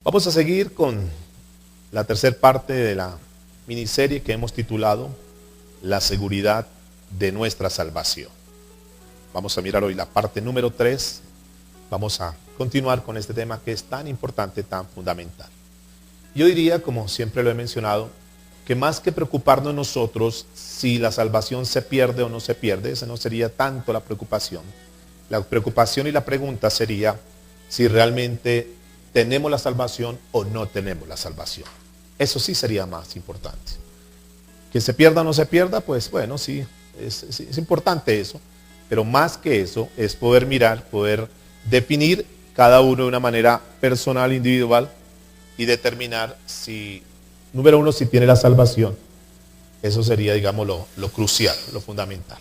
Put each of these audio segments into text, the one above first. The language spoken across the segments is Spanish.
Vamos a seguir con la tercera parte de la miniserie que hemos titulado La seguridad de nuestra salvación. Vamos a mirar hoy la parte número 3. Vamos a continuar con este tema que es tan importante, tan fundamental. Yo diría, como siempre lo he mencionado, que más que preocuparnos nosotros si la salvación se pierde o no se pierde, esa no sería tanto la preocupación. La preocupación y la pregunta sería si realmente tenemos la salvación o no tenemos la salvación. Eso sí sería más importante. Que se pierda o no se pierda, pues bueno, sí, es importante eso. Pero más que eso es poder mirar, poder definir cada uno de una manera personal, individual y determinar si, número uno, si tiene la salvación. Eso sería, digamos, lo crucial, lo fundamental.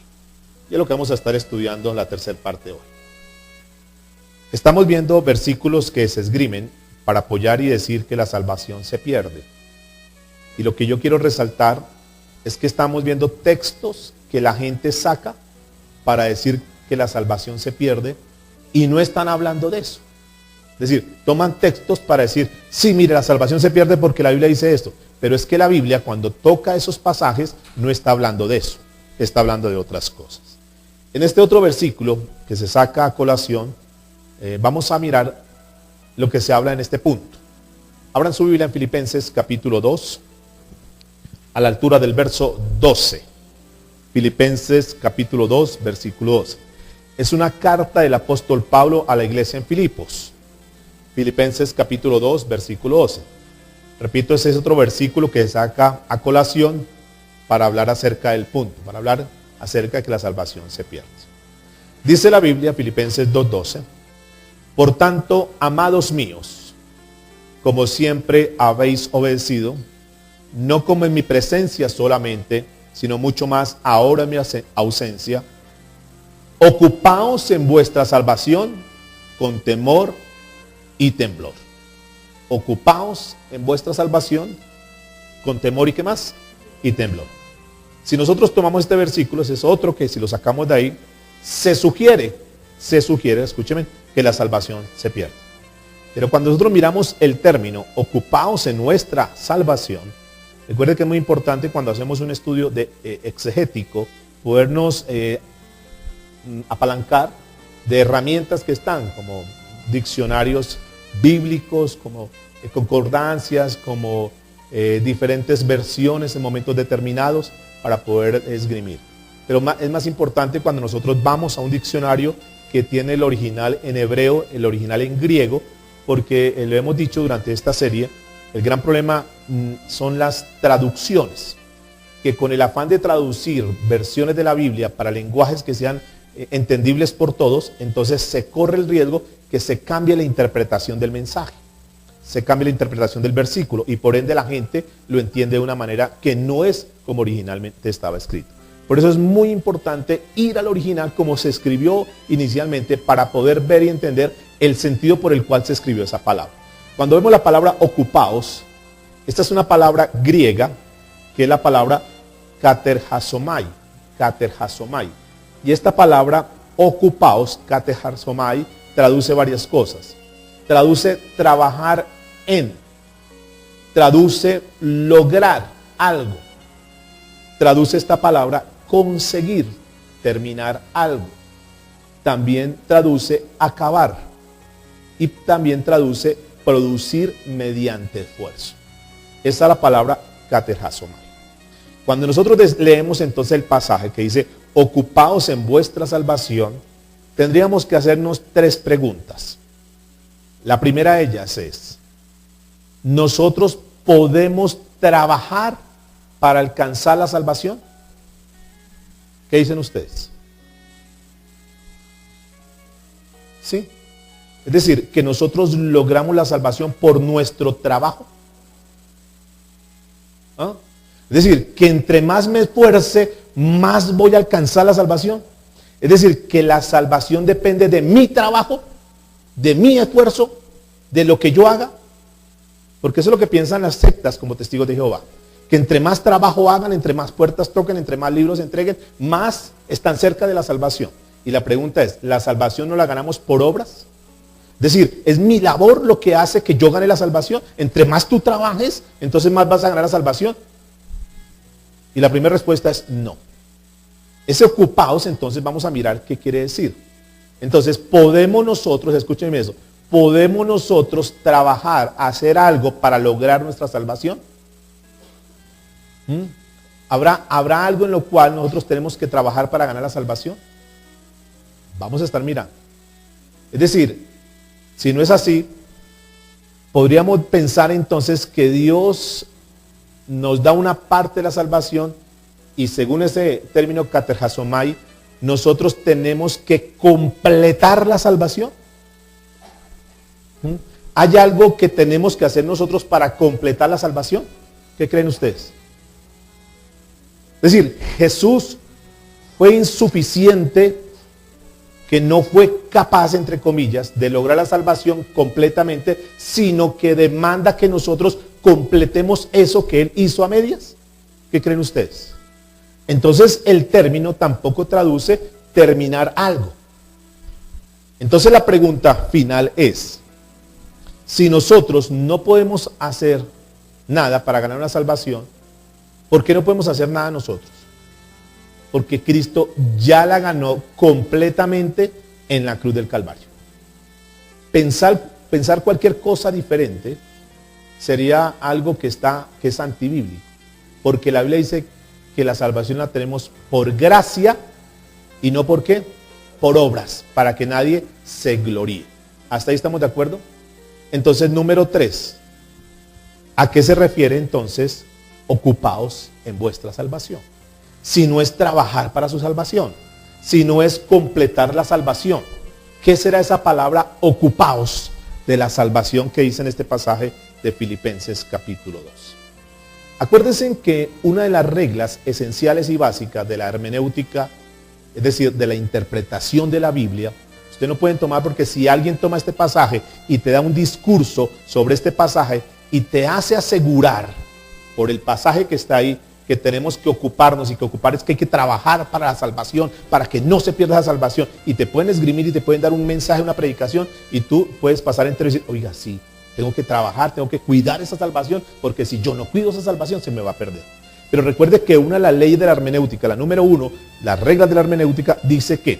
Y es lo que vamos a estar estudiando en la tercera parte hoy. Estamos viendo versículos que se esgrimen para apoyar y decir que la salvación se pierde. Y lo que yo quiero resaltar es que estamos viendo textos que la gente saca para decir que la salvación se pierde y no están hablando de eso. Es decir, toman textos para decir, sí, mire, la salvación se pierde porque la Biblia dice esto. Pero es que la Biblia, cuando toca esos pasajes, no está hablando de eso. Está hablando de otras cosas. En este otro versículo que se saca a colación, vamos a mirar lo que se habla en este punto. Abran su Biblia en Filipenses capítulo 2, a la altura del verso 12. Filipenses capítulo 2, versículo 12. Es una carta del apóstol Pablo a la iglesia en Filipos. Filipenses capítulo 2, versículo 12. Repito, ese es otro versículo que se saca a colación para hablar acerca del punto, para hablar acerca de que la salvación se pierde. Dice la Biblia, Filipenses 2:12, por tanto, amados míos, como siempre habéis obedecido, no como en mi presencia solamente, sino mucho más ahora en mi ausencia, ocupaos en vuestra salvación con temor y temblor. Ocupaos en vuestra salvación con temor y ¿qué más? Y temblor. Si nosotros tomamos este versículo, ese es otro que si lo sacamos de ahí, se sugiere, escúcheme, que la salvación se pierde. Pero cuando nosotros miramos el término, ocupaos en nuestra salvación, recuerde que es muy importante cuando hacemos un estudio de exegético, podernos apalancar de herramientas que están, como diccionarios bíblicos, como concordancias, como diferentes versiones en momentos determinados para poder esgrimir. Pero es más importante cuando nosotros vamos a un diccionario que tiene el original en hebreo, el original en griego, porque lo hemos dicho durante esta serie, el gran problema son las traducciones, que con el afán de traducir versiones de la Biblia para lenguajes que sean entendibles por todos, entonces se corre el riesgo que se cambie la interpretación del mensaje, se cambie la interpretación del versículo y por ende la gente lo entiende de una manera que no es como originalmente estaba escrito. Por eso es muy importante ir al original como se escribió inicialmente para poder ver y entender el sentido por el cual se escribió esa palabra. Cuando vemos la palabra ocupaos, esta es una palabra griega que es la palabra katerhasomai. Y esta palabra ocupaos, katerhasomai, traduce varias cosas. Traduce trabajar en, traduce lograr algo. Traduce esta palabra conseguir, terminar algo. También traduce acabar. Y también traduce producir mediante esfuerzo. Esa es la palabra katerhasomai. Cuando nosotros leemos entonces el pasaje que dice, ocupaos en vuestra salvación, tendríamos que hacernos 3 preguntas. La primera de ellas es, ¿nosotros podemos trabajar para alcanzar la salvación? ¿Qué dicen ustedes? ¿Sí? Es decir, que nosotros logramos la salvación por nuestro trabajo. ¿Ah? Es decir, que entre más me esfuerce, más voy a alcanzar la salvación. Es decir, que la salvación depende de mi trabajo, de mi esfuerzo, de lo que yo haga. Porque eso es lo que piensan las sectas como testigos de Jehová. Que entre más trabajo hagan, entre más puertas toquen, entre más libros entreguen, más están cerca de la salvación. Y la pregunta es, ¿la salvación no la ganamos por obras? Es decir, es mi labor lo que hace que yo gane la salvación. Entre más tú trabajes, entonces más vas a ganar la salvación. Y la primera respuesta es no. Ese ocupados, entonces vamos a mirar qué quiere decir. Entonces, podemos nosotros, escúchenme eso, podemos nosotros trabajar, hacer algo para lograr nuestra salvación. ¿Habrá algo en lo cual nosotros tenemos que trabajar para ganar la salvación? Vamos a estar mirando. Es decir, si no es así, podríamos pensar entonces que Dios nos da una parte de la salvación y según ese término katerhasomai, nosotros tenemos que completar la salvación. ¿Hay algo que tenemos que hacer nosotros para completar la salvación? ¿Qué creen ustedes? Es decir, Jesús fue insuficiente, que no fue capaz, entre comillas, de lograr la salvación completamente, sino que demanda que nosotros completemos eso que Él hizo a medias. ¿Qué creen ustedes? Entonces el término tampoco traduce terminar algo. Entonces la pregunta final es, si nosotros no podemos hacer nada para ganar una salvación, ¿por qué no podemos hacer nada nosotros? Porque Cristo ya la ganó completamente en la cruz del Calvario. Pensar cualquier cosa diferente sería algo que es antibíblico. Porque la Biblia dice que la salvación la tenemos por gracia y no por qué, por obras, para que nadie se gloríe. ¿Hasta ahí estamos de acuerdo? Entonces, número 3. ¿A qué se refiere entonces ocupaos en vuestra salvación? Si no es trabajar para su salvación, si no es completar la salvación, ¿qué será esa palabra ocupaos de la salvación que dice en este pasaje de Filipenses capítulo 2? Acuérdense que una de las reglas esenciales y básicas de la hermenéutica, es decir, de la interpretación de la Biblia, ustedes no pueden tomar, porque si alguien toma este pasaje y te da un discurso sobre este pasaje y te hace asegurar por el pasaje que está ahí, que tenemos que ocuparnos, y que ocupar es que hay que trabajar para la salvación, para que no se pierda la salvación, y te pueden esgrimir y te pueden dar un mensaje, una predicación, y tú puedes pasar entre y decir, oiga, sí, tengo que trabajar, tengo que cuidar esa salvación, porque si yo no cuido esa salvación se me va a perder. Pero recuerde que una de las leyes de la hermenéutica, la número 1, las reglas de la hermenéutica, dice que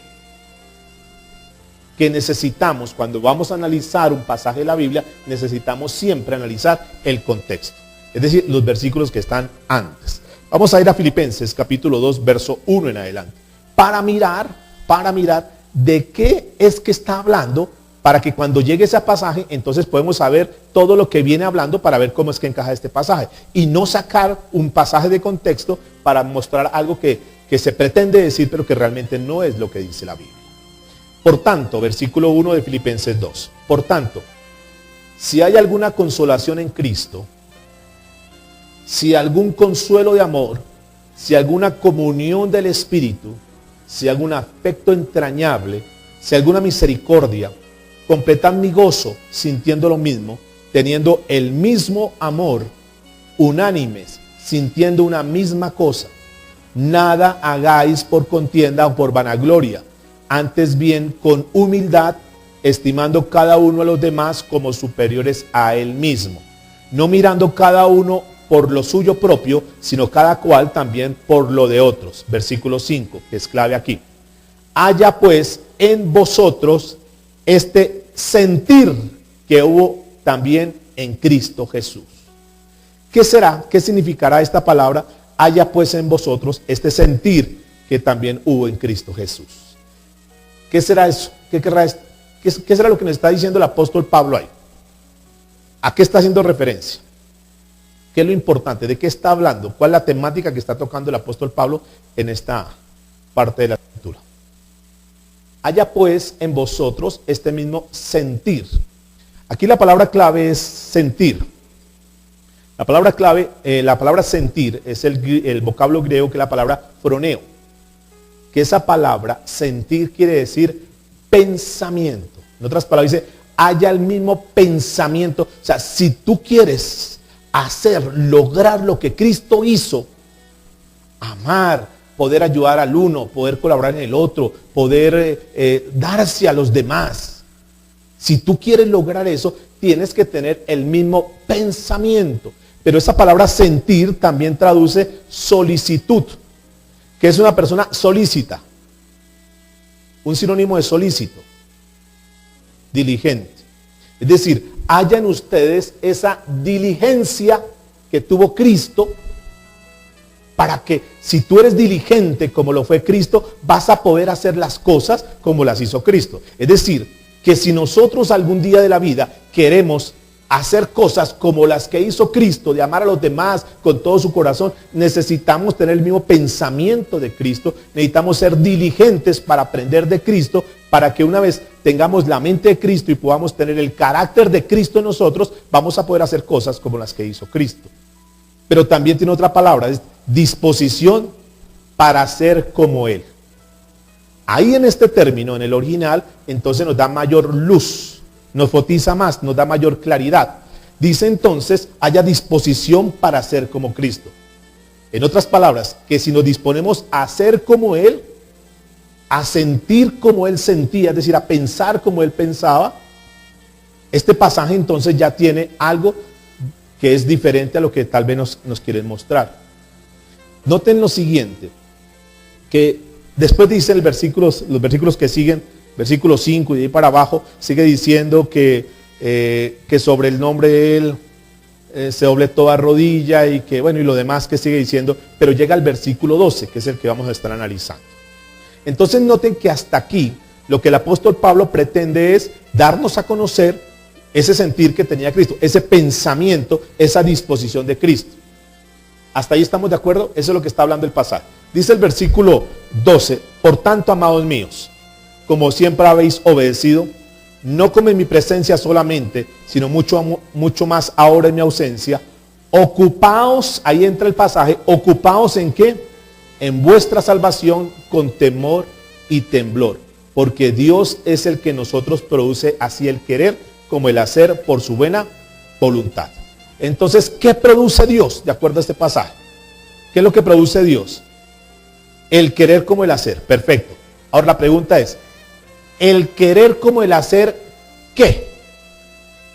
necesitamos, cuando vamos a analizar un pasaje de la Biblia, necesitamos siempre analizar el contexto, es decir, los versículos que están antes. Vamos a ir a Filipenses capítulo 2, verso 1 en adelante, para mirar de qué es que está hablando, para que cuando llegue ese pasaje, entonces podemos saber todo lo que viene hablando para ver cómo es que encaja este pasaje. Y no sacar un pasaje de contexto para mostrar algo que se pretende decir, pero que realmente no es lo que dice la Biblia. Por tanto, versículo 1 de Filipenses 2. Por tanto, si hay alguna consolación en Cristo, si algún consuelo de amor, si alguna comunión del Espíritu, si algún afecto entrañable, si alguna misericordia, completad mi gozo sintiendo lo mismo, teniendo el mismo amor, unánimes, sintiendo una misma cosa. Nada hagáis por contienda o por vanagloria, antes bien con humildad, estimando cada uno a los demás como superiores a él mismo, no mirando cada uno por lo suyo propio, sino cada cual también por lo de otros. Versículo 5, que es clave aquí. Haya pues en vosotros este sentir que hubo también en Cristo Jesús. ¿Qué será? ¿Qué significará esta palabra? Haya pues en vosotros este sentir que también hubo en Cristo Jesús. ¿Qué será eso? ¿Qué será lo que nos está diciendo el apóstol Pablo ahí? ¿A qué está haciendo referencia? ¿Qué es lo importante? ¿De qué está hablando? ¿Cuál es la temática que está tocando el apóstol Pablo en esta parte de la escritura? Haya pues en vosotros este mismo sentir. Aquí la palabra clave es sentir. La palabra clave, la palabra sentir es el vocablo griego que es la palabra phroneo. Que esa palabra sentir quiere decir pensamiento. En otras palabras dice, haya el mismo pensamiento. O sea, si tú quieres lograr lo que Cristo hizo, amar, poder ayudar al uno, poder colaborar en el otro, poder darse a los demás. Si tú quieres lograr eso, tienes que tener el mismo pensamiento. Pero esa palabra sentir también traduce solicitud, que es una persona solícita. Un sinónimo de solícito, diligente. Es decir, hayan ustedes esa diligencia que tuvo Cristo, para que si tú eres diligente como lo fue Cristo, vas a poder hacer las cosas como las hizo Cristo. Es decir, que si nosotros algún día de la vida queremos hacer cosas como las que hizo Cristo, de amar a los demás con todo su corazón, necesitamos tener el mismo pensamiento de Cristo, necesitamos ser diligentes para aprender de Cristo, para que una vez tengamos la mente de Cristo y podamos tener el carácter de Cristo en nosotros, vamos a poder hacer cosas como las que hizo Cristo. Pero también tiene otra palabra, es disposición para ser como Él. Ahí en este término, en el original, entonces nos da mayor luz, nos fotiza más, nos da mayor claridad. Dice entonces, haya disposición para ser como Cristo. En otras palabras, que si nos disponemos a ser como Él, a sentir como Él sentía, es decir, a pensar como Él pensaba, este pasaje entonces ya tiene algo que es diferente a lo que tal vez nos quieren mostrar. Noten lo siguiente, que después dice los versículos que siguen, versículo 5 y de ahí para abajo, sigue diciendo que sobre el nombre de Él se doble toda rodilla y que bueno, y lo demás que sigue diciendo, pero llega al versículo 12, que es el que vamos a estar analizando. Entonces noten que hasta aquí lo que el apóstol Pablo pretende es darnos a conocer ese sentir que tenía Cristo, ese pensamiento, esa disposición de Cristo. ¿Hasta ahí estamos de acuerdo? Eso es lo que está hablando el pasaje. Dice el versículo 12, por tanto, amados míos, como siempre habéis obedecido, no como en mi presencia solamente, sino mucho más ahora en mi ausencia, ocupaos, ahí entra el pasaje, ocupaos ¿en qué? En vuestra salvación con temor y temblor, porque Dios es el que en nosotros produce así el querer como el hacer por su buena voluntad. Entonces, ¿qué produce Dios de acuerdo a este pasaje? ¿Qué es lo que produce Dios? El querer como el hacer, perfecto. Ahora la pregunta es, ¿el querer como el hacer qué?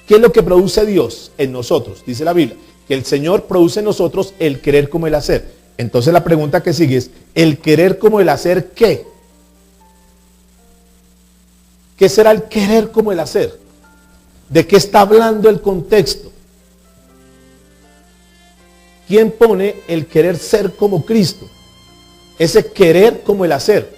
¿Qué es lo que produce Dios en nosotros? Dice la Biblia, que el Señor produce en nosotros el querer como el hacer. Entonces la pregunta que sigue es, ¿el querer como el hacer qué? ¿Qué será el querer como el hacer? ¿De qué está hablando el contexto? ¿Quién pone el querer ser como Cristo? Ese querer como el hacer.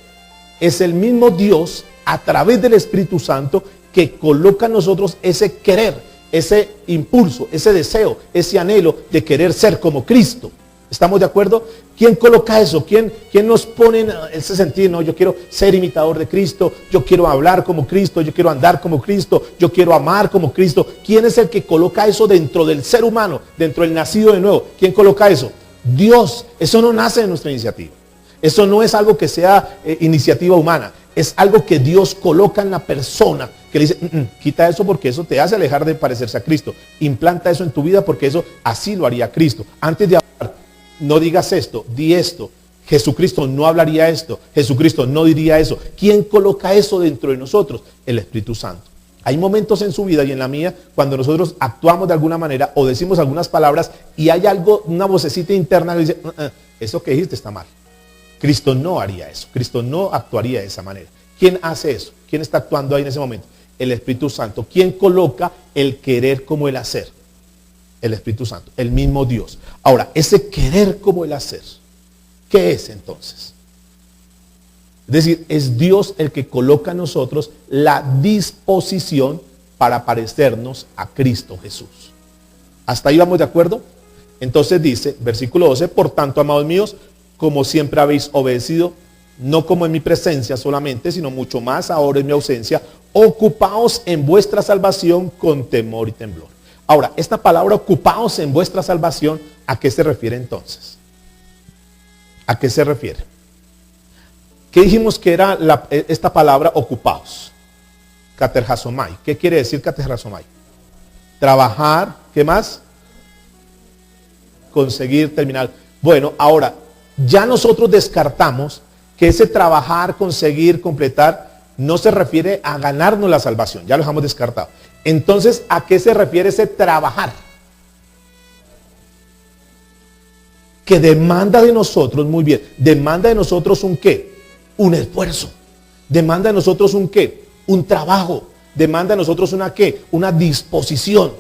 Es el mismo Dios a través del Espíritu Santo que coloca en nosotros ese querer, ese impulso, ese deseo, ese anhelo de querer ser como Cristo. ¿Estamos de acuerdo? ¿Quién coloca eso? ¿Quién nos pone en ese sentido? No, yo quiero ser imitador de Cristo, yo quiero hablar como Cristo, yo quiero andar como Cristo, yo quiero amar como Cristo. ¿Quién es el que coloca eso dentro del ser humano, dentro del nacido de nuevo? ¿Quién coloca eso? Dios. Eso no nace de nuestra iniciativa. Eso no es algo que sea iniciativa humana. Es algo que Dios coloca en la persona, que le dice, quita eso porque eso te hace alejar de parecerse a Cristo. Implanta eso en tu vida porque eso así lo haría Cristo. Antes de hablar, no digas esto, di esto. Jesucristo no hablaría esto. Jesucristo no diría eso. ¿Quién coloca eso dentro de nosotros? El Espíritu Santo. Hay momentos en su vida y en la mía cuando nosotros actuamos de alguna manera o decimos algunas palabras y hay algo, una vocecita interna que dice, eso que dijiste está mal. Cristo no haría eso. Cristo no actuaría de esa manera. ¿Quién hace eso? ¿Quién está actuando ahí en ese momento? El Espíritu Santo. ¿Quién coloca el querer como el hacer? El Espíritu Santo, el mismo Dios. Ahora, ese querer como el hacer, ¿qué es entonces? Es decir, es Dios el que coloca en nosotros la disposición para parecernos a Cristo Jesús. ¿Hasta ahí vamos de acuerdo? Entonces dice, versículo 12, por tanto, amados míos, como siempre habéis obedecido, no como en mi presencia solamente, sino mucho más ahora en mi ausencia, ocupaos en vuestra salvación con temor y temblor. Ahora, esta palabra ocupaos en vuestra salvación, ¿a qué se refiere entonces? ¿A qué se refiere? ¿Qué dijimos que era esta palabra ocupaos? Katerhasomai. ¿Qué quiere decir katerhasomai? Trabajar, ¿qué más? Conseguir, terminar. Bueno, ahora, ya nosotros descartamos que ese trabajar, conseguir, completar, no se refiere a ganarnos la salvación, ya lo dejamos descartado. Entonces, ¿a qué se refiere ese trabajar? Que demanda de nosotros, muy bien, demanda de nosotros un qué, un esfuerzo, demanda de nosotros un qué, un trabajo, demanda de nosotros una qué, una disposición,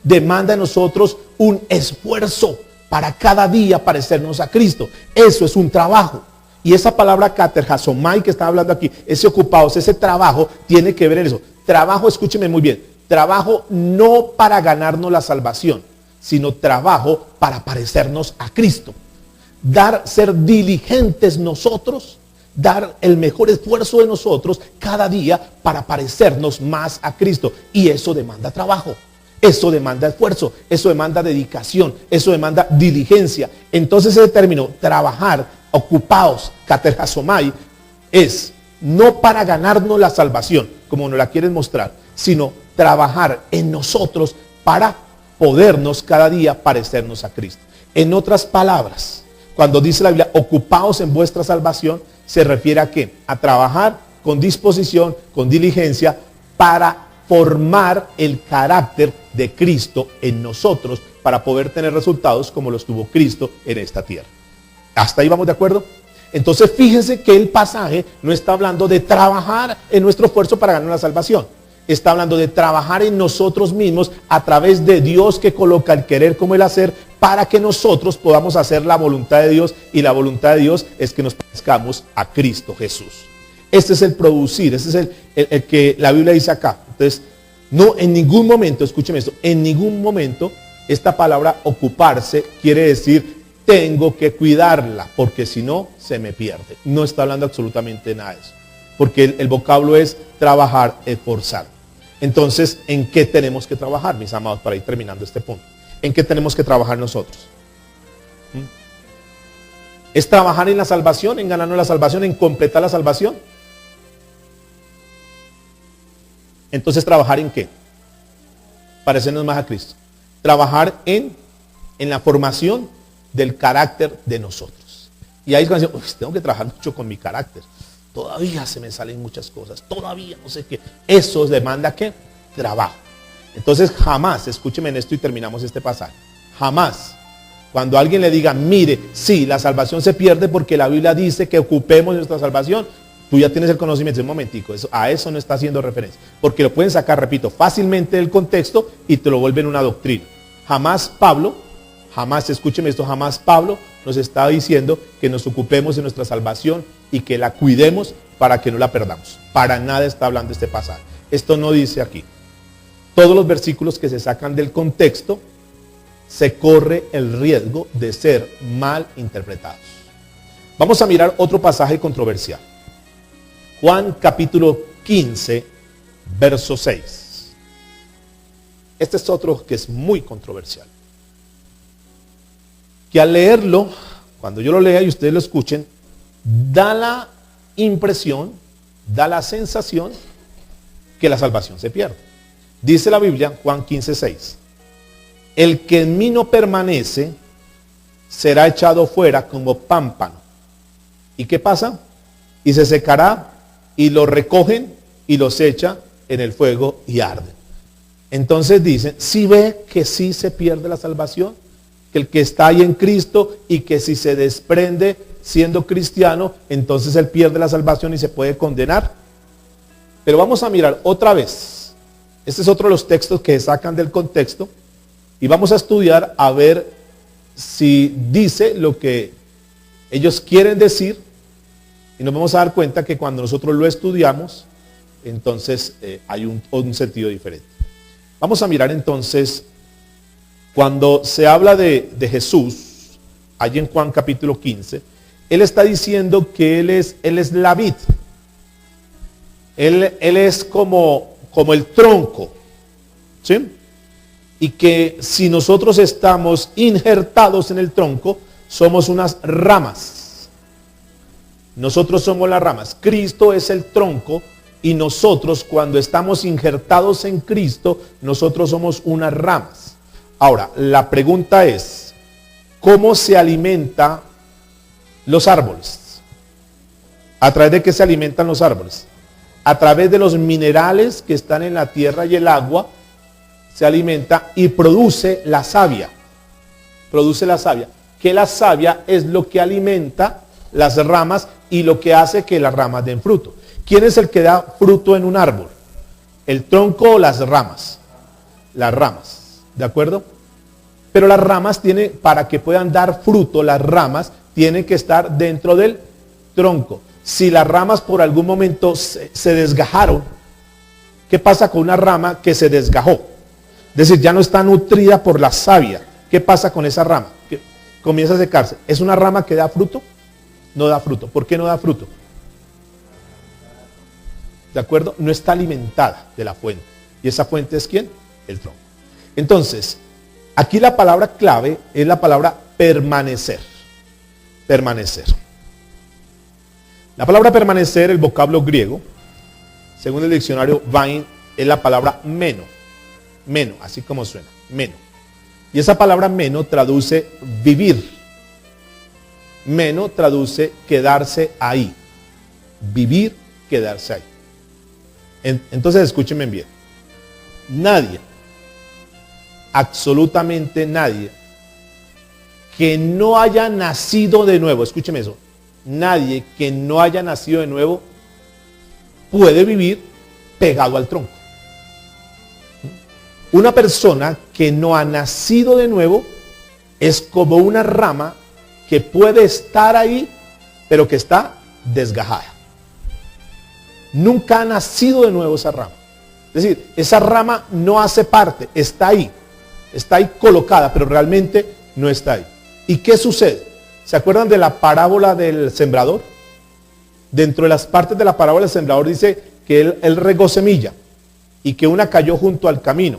demanda de nosotros un esfuerzo para cada día parecernos a Cristo. Eso es un trabajo. Y esa palabra katerhasomai que está hablando aquí, ese ocupados, ese trabajo, tiene que ver en eso. Trabajo, escúcheme muy bien, trabajo no para ganarnos la salvación, sino trabajo para parecernos a Cristo. Ser diligentes nosotros, dar el mejor esfuerzo de nosotros cada día para parecernos más a Cristo. Y eso demanda trabajo, eso demanda esfuerzo, eso demanda dedicación, eso demanda diligencia. Entonces ese término, trabajar, ocupados, katerhasomai, es no para ganarnos la salvación, como nos la quieren mostrar, sino trabajar en nosotros para podernos cada día parecernos a Cristo. En otras palabras, cuando dice la Biblia, ocupados en vuestra salvación, se refiere a qué? A trabajar con disposición, con diligencia, para formar el carácter de Cristo en nosotros, para poder tener resultados como los tuvo Cristo en esta tierra. ¿Hasta ahí vamos de acuerdo? Entonces fíjense que el pasaje no está hablando de trabajar en nuestro esfuerzo para ganar la salvación. Está hablando de trabajar en nosotros mismos a través de Dios que coloca el querer como el hacer para que nosotros podamos hacer la voluntad de Dios, y la voluntad de Dios es que nos parezcamos a Cristo Jesús. Este es el producir, este es el que la Biblia dice acá. Entonces, no en ningún momento, escúcheme esto, en ningún momento esta palabra ocuparse quiere decir tengo que cuidarla, porque si no, se me pierde. No está hablando absolutamente nada de eso. Porque el vocablo es trabajar, esforzar. Entonces, ¿en qué tenemos que trabajar, mis amados, para ir terminando este punto? ¿En qué tenemos que trabajar nosotros? ¿Es trabajar en la salvación, en ganarnos la salvación, en completar la salvación? Entonces, ¿trabajar en qué? Parecernos más a Cristo. Trabajar en la formación del carácter de nosotros. Y ahí es cuando decimos, tengo que trabajar mucho con mi carácter. Todavía se me salen muchas cosas. Todavía no sé qué. Eso demanda ¿qué? Trabajo. Entonces jamás, escúcheme en esto y terminamos este pasaje. Jamás, cuando alguien le diga, mire, sí, la salvación se pierde porque la Biblia dice que ocupemos nuestra salvación, tú ya tienes el conocimiento. Un momentico, a eso no está haciendo referencia. Porque lo pueden sacar, repito, fácilmente del contexto y te lo vuelven una doctrina. Jamás escúcheme esto, jamás Pablo nos está diciendo que nos ocupemos de nuestra salvación y que la cuidemos para que no la perdamos. Para nada está hablando este pasaje. Esto no dice aquí. Todos los versículos que se sacan del contexto, se corre el riesgo de ser mal interpretados. Vamos a mirar otro pasaje controversial. Juan capítulo 15, verso 6. Este es otro que es muy controversial. Que al leerlo, cuando yo lo lea y ustedes lo escuchen, da la impresión, da la sensación que la salvación se pierde. Dice la Biblia, Juan 15:6, el que en mí no permanece será echado fuera como pámpano. ¿Y qué pasa? Y se secará, y lo recogen y los echa en el fuego y arden. Entonces dice, si ve que sí se pierde la salvación, que el que está ahí en Cristo y que si se desprende siendo cristiano, entonces él pierde la salvación y se puede condenar. Pero vamos a mirar otra vez. Este es otro de los textos que sacan del contexto y vamos a estudiar a ver si dice lo que ellos quieren decir, y nos vamos a dar cuenta que cuando nosotros lo estudiamos, entonces hay un sentido diferente. Vamos a mirar entonces, cuando se habla de Jesús, allí en Juan capítulo 15, Él está diciendo que Él es la vid. Él es como el tronco, ¿sí? Y que si nosotros estamos injertados en el tronco, somos unas ramas. Nosotros somos las ramas. Cristo es el tronco y nosotros, cuando estamos injertados en Cristo, nosotros somos unas ramas. Ahora, la pregunta es, ¿cómo se alimentan los árboles? ¿A través de qué se alimentan los árboles? a través de los minerales que están en la tierra y el agua, se alimenta y produce la savia. Produce la savia. Que la savia es lo que alimenta las ramas y lo que hace que las ramas den fruto. ¿Quién es el que da fruto en un árbol? ¿El tronco o las ramas? Las ramas, ¿de acuerdo? Pero las ramas tienen, para que puedan dar fruto, las ramas tienen que estar dentro del tronco. Si las ramas por algún momento se desgajaron, ¿qué pasa con una rama que se desgajó? Es decir, ya no está nutrida por la savia. ¿Qué pasa con esa rama? Que comienza a secarse. ¿Es una rama que da fruto? No da fruto. ¿Por qué no da fruto? ¿De acuerdo? No está alimentada de la fuente. ¿Y esa fuente es quién? El tronco. Entonces, aquí la palabra clave es la palabra permanecer. Permanecer. La palabra permanecer, el vocablo griego, según el diccionario Vine, es la palabra meno. Meno, así como suena, meno. Y esa palabra meno traduce vivir. Meno traduce quedarse ahí. Vivir, quedarse ahí. Entonces escúchenme bien. Nadie, absolutamente nadie, que no haya nacido de nuevo, escúcheme eso, nadie que no haya nacido de nuevo puede vivir pegado al tronco. Una persona que no ha nacido de nuevo es como una rama que puede estar ahí, pero que está desgajada. Nunca ha nacido de nuevo esa rama. Es decir, esa rama no hace parte, está ahí colocada, pero realmente no está ahí. ¿Y qué sucede? ¿Se acuerdan de la parábola del sembrador? Dentro de las partes de la parábola del sembrador dice que él regó semilla y que una cayó junto al camino.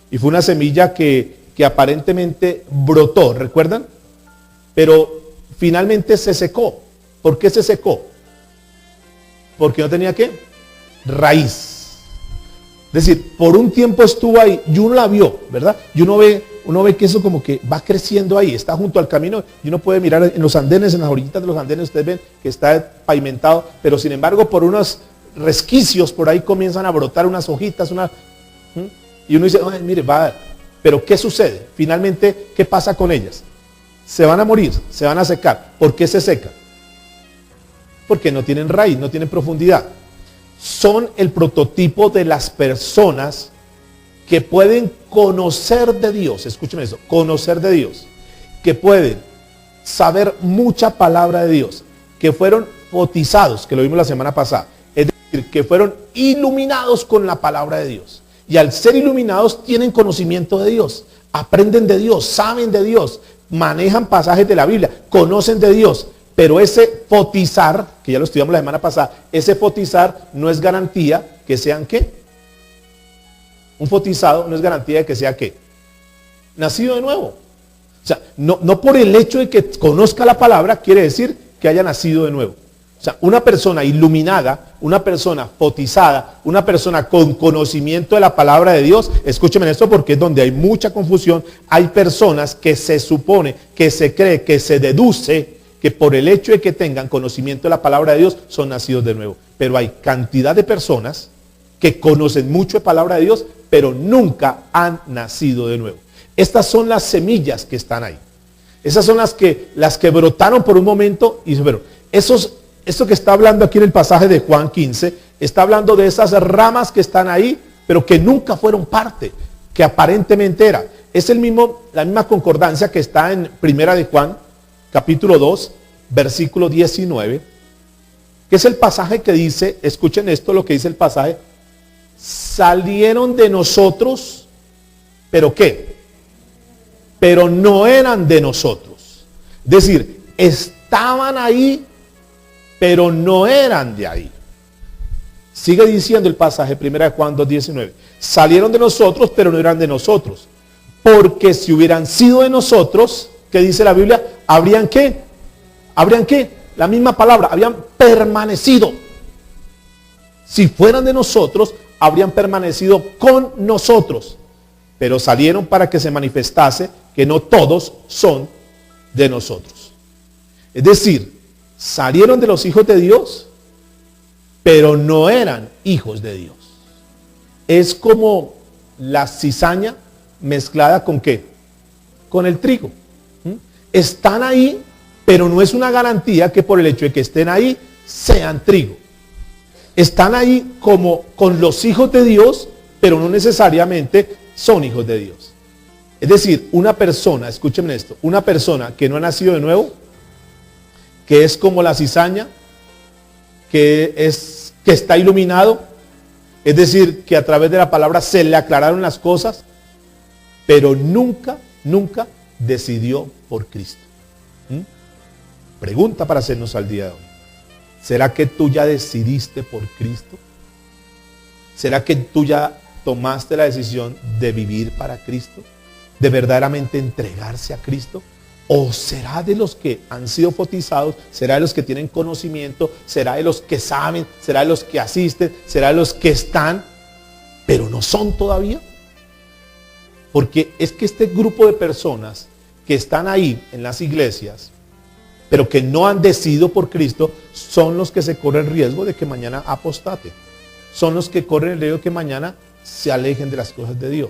Y fue una semilla que aparentemente brotó, ¿recuerdan? Pero finalmente se secó. ¿Por qué se secó? Porque no tenía ¿qué? Raíz. Es decir, por un tiempo estuvo ahí y uno la vio, ¿verdad? Y uno ve que eso como que va creciendo ahí, está junto al camino y uno puede mirar en los andenes, en las orillitas de los andenes, ustedes ven que está pavimentado, pero sin embargo por unos resquicios por ahí comienzan a brotar unas hojitas, y uno dice, ay, mire, va, pero ¿qué sucede? Finalmente, ¿qué pasa con ellas? Se van a morir, se van a secar. ¿Por qué se secan? Porque no tienen raíz, no tienen profundidad. Son el prototipo de las personas que pueden conocer de Dios, escúcheme eso, conocer de Dios, que pueden saber mucha palabra de Dios, que fueron bautizados, que lo vimos la semana pasada, es decir, que fueron iluminados con la palabra de Dios. Y al ser iluminados tienen conocimiento de Dios, aprenden de Dios, saben de Dios, manejan pasajes de la Biblia, conocen de Dios. Pero ese fotizar, que ya lo estudiamos la semana pasada, ese fotizar no es garantía que sean ¿qué? Un fotizado no es garantía de que sea ¿qué? Nacido de nuevo. O sea, no por el hecho de que conozca la palabra quiere decir que haya nacido de nuevo. O sea, una persona iluminada, una persona fotizada, una persona con conocimiento de la palabra de Dios, escúcheme esto porque es donde hay mucha confusión. Hay personas que se supone, que se cree, que se deduce que por el hecho de que tengan conocimiento de la palabra de Dios son nacidos de nuevo. Pero hay cantidad de personas que conocen mucho de palabra de Dios, pero nunca han nacido de nuevo. Estas son las semillas que están ahí. Esas son las que brotaron por un momento y pero esto que está hablando aquí en el pasaje de Juan 15, está hablando de esas ramas que están ahí, pero que nunca fueron parte, que aparentemente era. Es la misma concordancia que está en Primera de Juan, capítulo 2, versículo 19, que es el pasaje que dice, escuchen esto, lo que dice el pasaje, salieron de nosotros, ¿pero qué? Pero no eran de nosotros. Es decir, estaban ahí, pero no eran de ahí. Sigue diciendo el pasaje, 1 Juan 2:19. Salieron de nosotros, pero no eran de nosotros. Porque si hubieran sido de nosotros, ¿qué dice la Biblia? ¿Habrían qué? ¿Habrían qué? La misma palabra, habían permanecido. Si fueran de nosotros, habrían permanecido con nosotros. Pero salieron para que se manifestase que no todos son de nosotros. Es decir, salieron de los hijos de Dios, pero no eran hijos de Dios. Es como la cizaña mezclada ¿con qué? Con el trigo. Están ahí, pero no es una garantía que por el hecho de que estén ahí sean trigo. Están ahí como con los hijos de Dios, pero no necesariamente son hijos de Dios. Es decir, una persona, escúchenme esto, una persona que no ha nacido de nuevo, que es como la cizaña, que está iluminado, es decir, que a través de la palabra se le aclararon las cosas, pero nunca decidió por Cristo. Pregunta para hacernos al día de hoy. ¿Será que tú ya decidiste por Cristo? ¿Será que tú ya tomaste la decisión de vivir para Cristo? ¿De verdaderamente entregarse a Cristo? ¿O será de los que han sido bautizados? ¿Será de los que tienen conocimiento? ¿Será de los que saben? ¿Será de los que asisten? ¿Será de los que están, pero no son todavía? Porque es que este grupo de personas que están ahí en las iglesias, pero que no han decidido por Cristo, son los que se corren el riesgo de que mañana apostaten. Son los que corren el riesgo de que mañana se alejen de las cosas de Dios.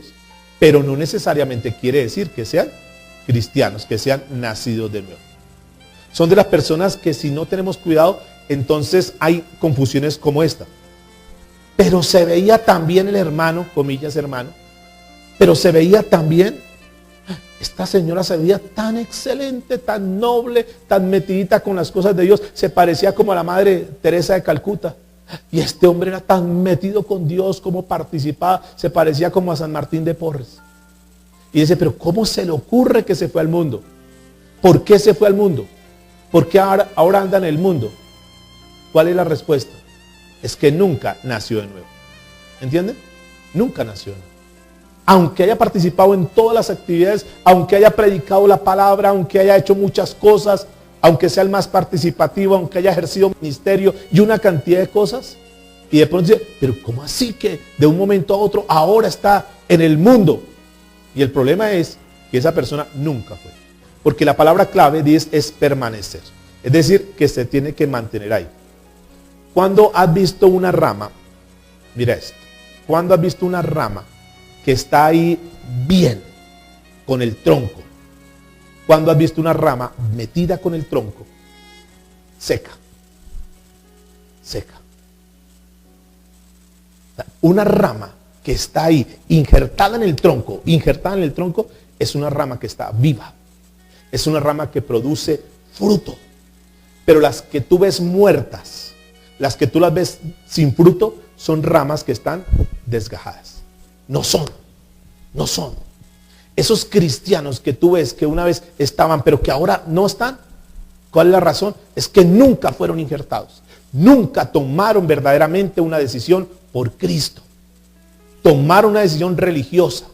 Pero no necesariamente quiere decir que sean cristianos, que sean nacidos de nuevo. Son de las personas que si no tenemos cuidado, entonces hay confusiones como esta. Pero se veía también el hermano, comillas hermano, pero se veía también, esta señora se veía tan excelente, tan noble, tan metidita con las cosas de Dios, se parecía como a la Madre Teresa de Calcuta. Y este hombre era tan metido con Dios, como participaba, se parecía como a San Martín de Porres. Y dice, pero ¿cómo se le ocurre que se fue al mundo? ¿Por qué se fue al mundo? ¿Por qué ahora anda en el mundo? ¿Cuál es la respuesta? Es que nunca nació de nuevo. ¿Entienden? Nunca nació de nuevo. Aunque haya participado en todas las actividades, aunque haya predicado la palabra, aunque haya hecho muchas cosas, aunque sea el más participativo, aunque haya ejercido ministerio y una cantidad de cosas, y de pronto dice, pero ¿cómo así que de un momento a otro ahora está en el mundo? Y el problema es que esa persona nunca fue. Porque la palabra clave dice es permanecer. Es decir, que se tiene que mantener ahí. ¿Cuándo has visto una rama? Mira esto. ¿Cuándo has visto una rama que está ahí bien con el tronco? ¿Cuándo has visto una rama metida con el tronco? Seca. Seca. Una rama que está ahí injertada en el tronco, es una rama que está viva. Es una rama que produce fruto. Pero las que tú ves muertas, las que tú las ves sin fruto, son ramas que están desgajadas. No son. Esos cristianos que tú ves que una vez estaban, pero que ahora no están, ¿cuál es la razón? Es que nunca fueron injertados. Nunca tomaron verdaderamente una decisión por Cristo. Tomaron una decisión religiosa,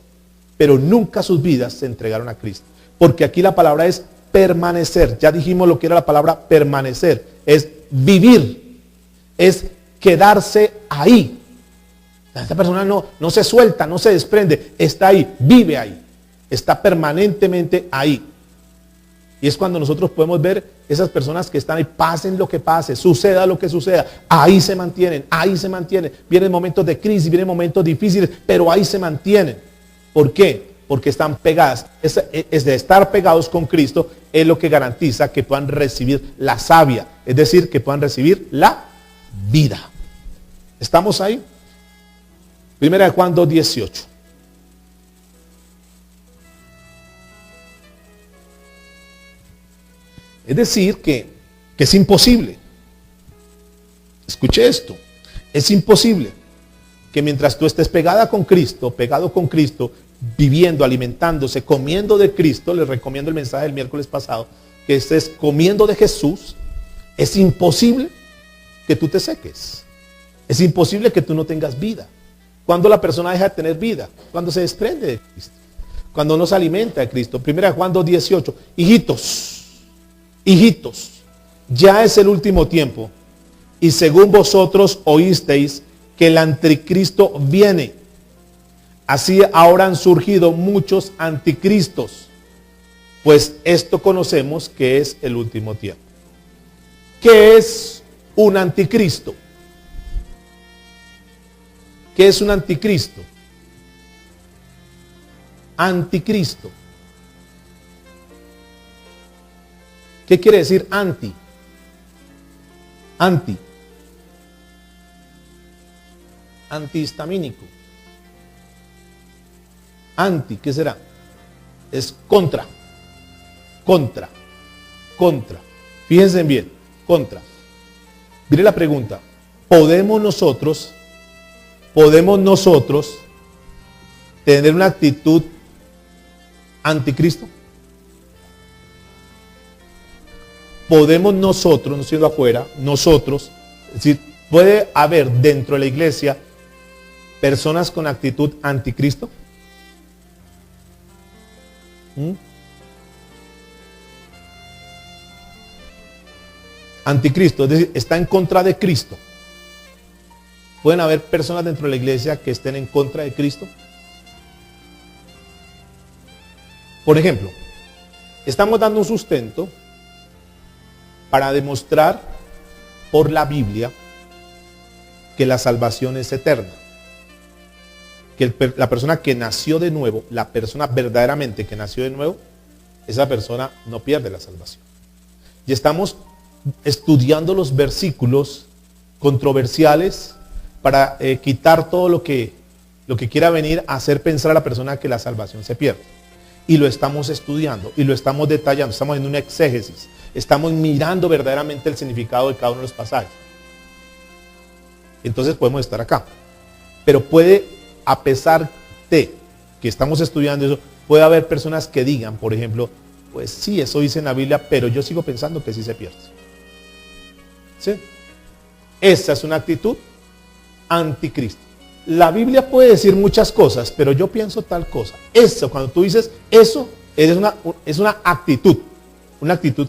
pero nunca sus vidas se entregaron a Cristo. Porque aquí la palabra es permanecer. Ya dijimos lo que era la palabra permanecer. Es vivir. Es quedarse ahí. Esta persona no se suelta, no se desprende. Está ahí, vive ahí. Está permanentemente ahí. Y es cuando nosotros podemos ver esas personas que están ahí, pasen lo que pase, suceda lo que suceda, ahí se mantienen. Vienen momentos de crisis, vienen momentos difíciles, pero ahí se mantienen. ¿Por qué? Porque están pegadas. Es de estar pegados con Cristo, es lo que garantiza que puedan recibir la savia, es decir, que puedan recibir la vida. ¿Estamos ahí? Primera de Juan 2:18. Es decir, que es imposible. Escuche esto. Es imposible que mientras tú estés pegada con Cristo, pegado con Cristo, viviendo, alimentándose, comiendo de Cristo, les recomiendo el mensaje del miércoles pasado, que estés comiendo de Jesús, es imposible que tú te seques. Es imposible que tú no tengas vida. Cuando la persona deja de tener vida, cuando se desprende de Cristo, cuando no se alimenta de Cristo. Primera de Juan 2:18. Hijitos, ya es el último tiempo, y según vosotros oísteis que el anticristo viene, así ahora han surgido muchos anticristos, pues esto conocemos que es el último tiempo. ¿Qué es un anticristo? ¿Qué es un anticristo? Anticristo. ¿Qué quiere decir anti? Anti. Antihistamínico. Anti, ¿qué será? Es contra. Contra. Contra. Fíjense bien. Contra. Mire la pregunta. ¿Podemos nosotros tener una actitud anticristo? Podemos nosotros, no siendo afuera, nosotros, es decir, puede haber dentro de la iglesia personas con actitud anticristo. Anticristo, es decir, está en contra de Cristo. ¿Pueden haber personas dentro de la iglesia que estén en contra de Cristo? Por ejemplo, estamos dando un sustento para demostrar por la Biblia que la salvación es eterna. Que la persona que nació de nuevo, la persona verdaderamente que nació de nuevo, esa persona no pierde la salvación. Y estamos estudiando los versículos controversiales para quitar todo lo que quiera venir a hacer pensar a la persona que la salvación se pierde. Y lo estamos estudiando y lo estamos detallando, estamos haciendo una exégesis, estamos mirando verdaderamente el significado de cada uno de los pasajes. Entonces podemos estar acá. Pero puede, a pesar de que estamos estudiando eso, puede haber personas que digan, por ejemplo, pues sí, eso dice en la Biblia, pero yo sigo pensando que sí se pierde. ¿Sí? Esa es una actitud anticristo. La Biblia puede decir muchas cosas, pero yo pienso tal cosa. Eso, cuando tú dices eso, es una actitud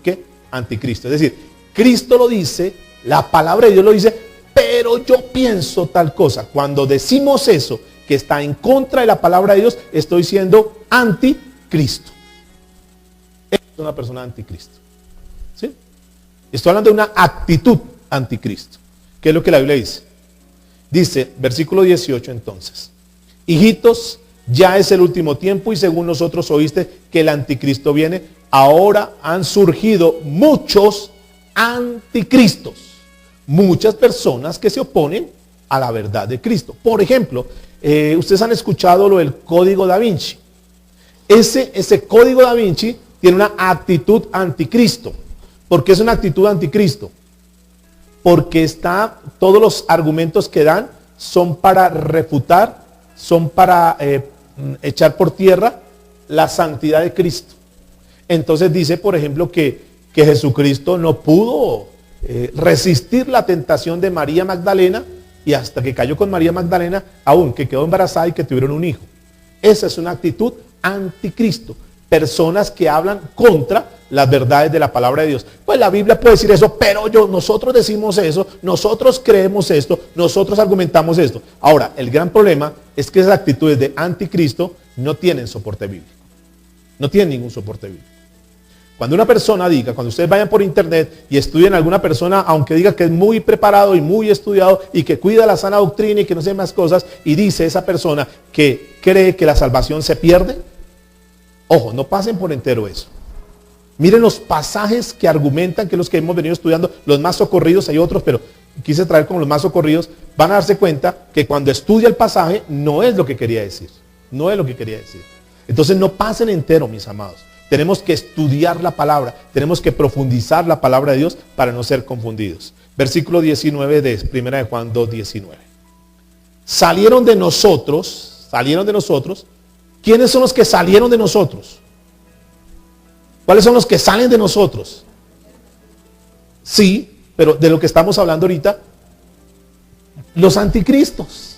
que anticristo. Es decir, Cristo lo dice, la palabra de Dios lo dice, pero yo pienso tal cosa. Cuando decimos eso, que está en contra de la palabra de Dios, estoy siendo anticristo. Es una persona anticristo. ¿Sí? Estoy hablando de una actitud anticristo. ¿Qué es lo que la Biblia dice? Dice, versículo 18 entonces: hijitos, ya es el último tiempo y según nosotros oíste que el anticristo viene. Ahora han surgido muchos anticristos. Muchas personas que se oponen a la verdad de Cristo. Por ejemplo, ustedes han escuchado lo del Código Da Vinci. Ese Código Da Vinci tiene una actitud anticristo. ¿Por qué es una actitud anticristo? Porque todos los argumentos que dan son para refutar, son para echar por tierra la santidad de Cristo. Entonces dice, por ejemplo, que Jesucristo no pudo resistir la tentación de María Magdalena, y hasta que cayó con María Magdalena, aún que quedó embarazada y que tuvieron un hijo. Esa es una actitud anticristo. Personas que hablan contra las verdades de la palabra de Dios. Pues la Biblia puede decir eso, pero nosotros decimos eso, nosotros creemos esto, nosotros argumentamos esto. Ahora, el gran problema es que esas actitudes de anticristo no tienen soporte bíblico. No tienen ningún soporte bíblico. Cuando una persona diga, cuando ustedes vayan por internet y estudien a alguna persona, aunque diga que es muy preparado y muy estudiado y que cuida la sana doctrina y que no sé más cosas, y dice esa persona que cree que la salvación se pierde, ojo, no pasen por entero eso. Miren los pasajes que argumentan, que los que hemos venido estudiando, los más socorridos, hay otros, pero quise traer como los más socorridos, van a darse cuenta que cuando estudia el pasaje no es lo que quería decir. No es lo que quería decir. Entonces no pasen entero, mis amados. Tenemos que estudiar la palabra, tenemos que profundizar la palabra de Dios para no ser confundidos. Versículo 19 de 1 de Juan 2:19. Salieron de nosotros. ¿Quiénes son los que salieron de nosotros? ¿Cuáles son los que salen de nosotros? Sí, pero de lo que estamos hablando ahorita, los anticristos.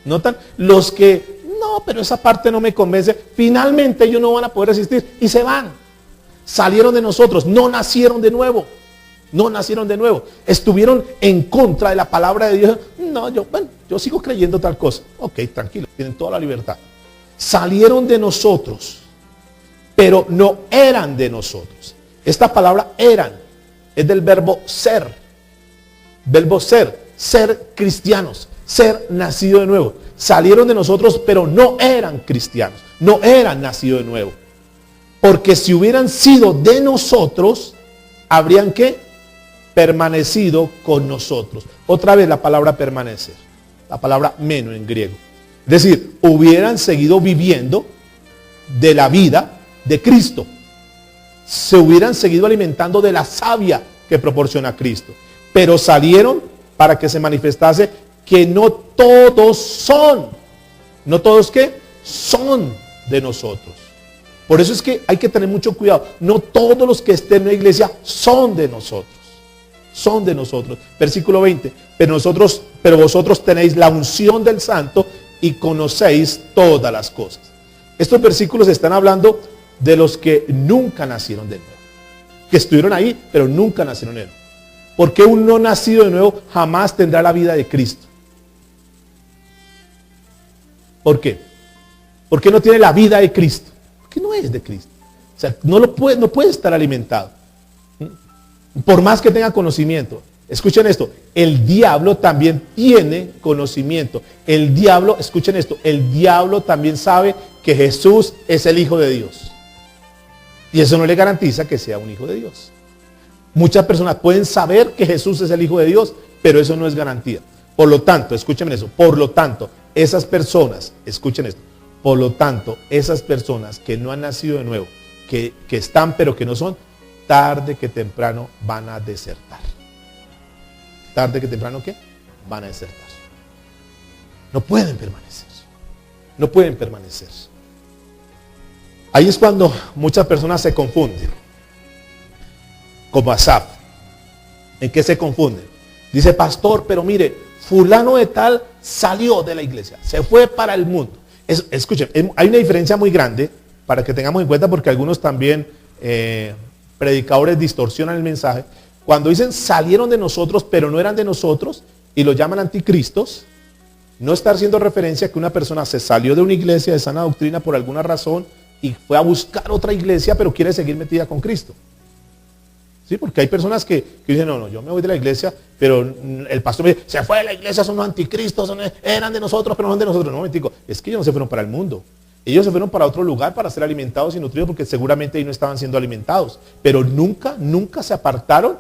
¿Notan? Los que, no, pero esa parte no me convence. Finalmente ellos no van a poder resistir y se van. Salieron de nosotros, no nacieron de nuevo. No nacieron de nuevo. Estuvieron en contra de la palabra de Dios. No, yo sigo creyendo tal cosa. Ok, tranquilo, tienen toda la libertad. Salieron de nosotros, pero no eran de nosotros. Esta palabra eran es del verbo ser. Verbo ser cristianos. ser nacido de nuevo. Salieron de nosotros, pero no eran cristianos, no eran nacidos de nuevo. Porque si hubieran sido de nosotros, habrían ¿qué? Permanecido con nosotros. Otra vez la palabra permanecer, la palabra meno en griego. Es decir, hubieran seguido viviendo de la vida de Cristo. Se hubieran seguido alimentando de la savia que proporciona Cristo. Pero salieron para que se manifestase que no todos son. ¿No todos qué? Son de nosotros. Por eso es que hay que tener mucho cuidado. No todos los que estén en la iglesia son de nosotros. Son de nosotros. Versículo 20. Pero vosotros tenéis la unción del Santo y conocéis todas las cosas. Estos versículos están hablando de los que nunca nacieron de nuevo. Que estuvieron ahí, pero nunca nacieron de nuevo. Porque un no nacido de nuevo jamás tendrá la vida de Cristo. ¿Por qué? Porque no tiene la vida de Cristo. Porque no es de Cristo. O sea, no puede estar alimentado. Por más que tenga conocimiento. Escuchen esto. El diablo también tiene conocimiento. El diablo, escuchen esto. El diablo también sabe que Jesús es el Hijo de Dios. Y eso no le garantiza que sea un hijo de Dios. Muchas personas pueden saber que Jesús es el Hijo de Dios, pero eso no es garantía. Por lo tanto, escuchen eso. Por lo tanto, esas personas, escuchen esto. Por lo tanto, esas personas que no han nacido de nuevo, que están pero que no son, tarde que temprano van a desertar. Tarde que temprano, ¿qué? Van a desertar. No pueden permanecer. No pueden permanecer. Ahí es cuando muchas personas se confunden. Como Asaf. ¿En qué se confunden? Dice, pastor, pero mire, fulano de tal salió de la iglesia. Se fue para el mundo. Escuchen, hay una diferencia muy grande para que tengamos en cuenta porque algunos también predicadores distorsionan el mensaje. Cuando dicen salieron de nosotros, pero no eran de nosotros y lo llaman anticristos, no está haciendo referencia a que una persona se salió de una iglesia de sana doctrina por alguna razón y fue a buscar otra iglesia, pero quiere seguir metida con Cristo. Sí, porque hay personas que dicen, no, yo me voy de la iglesia, pero el pastor me dice, se fue de la iglesia, son los anticristos, eran de nosotros, pero no son de nosotros. No, momentico, es que ellos no se fueron para el mundo. Ellos se fueron para otro lugar para ser alimentados y nutridos, porque seguramente ahí no estaban siendo alimentados. Pero nunca se apartaron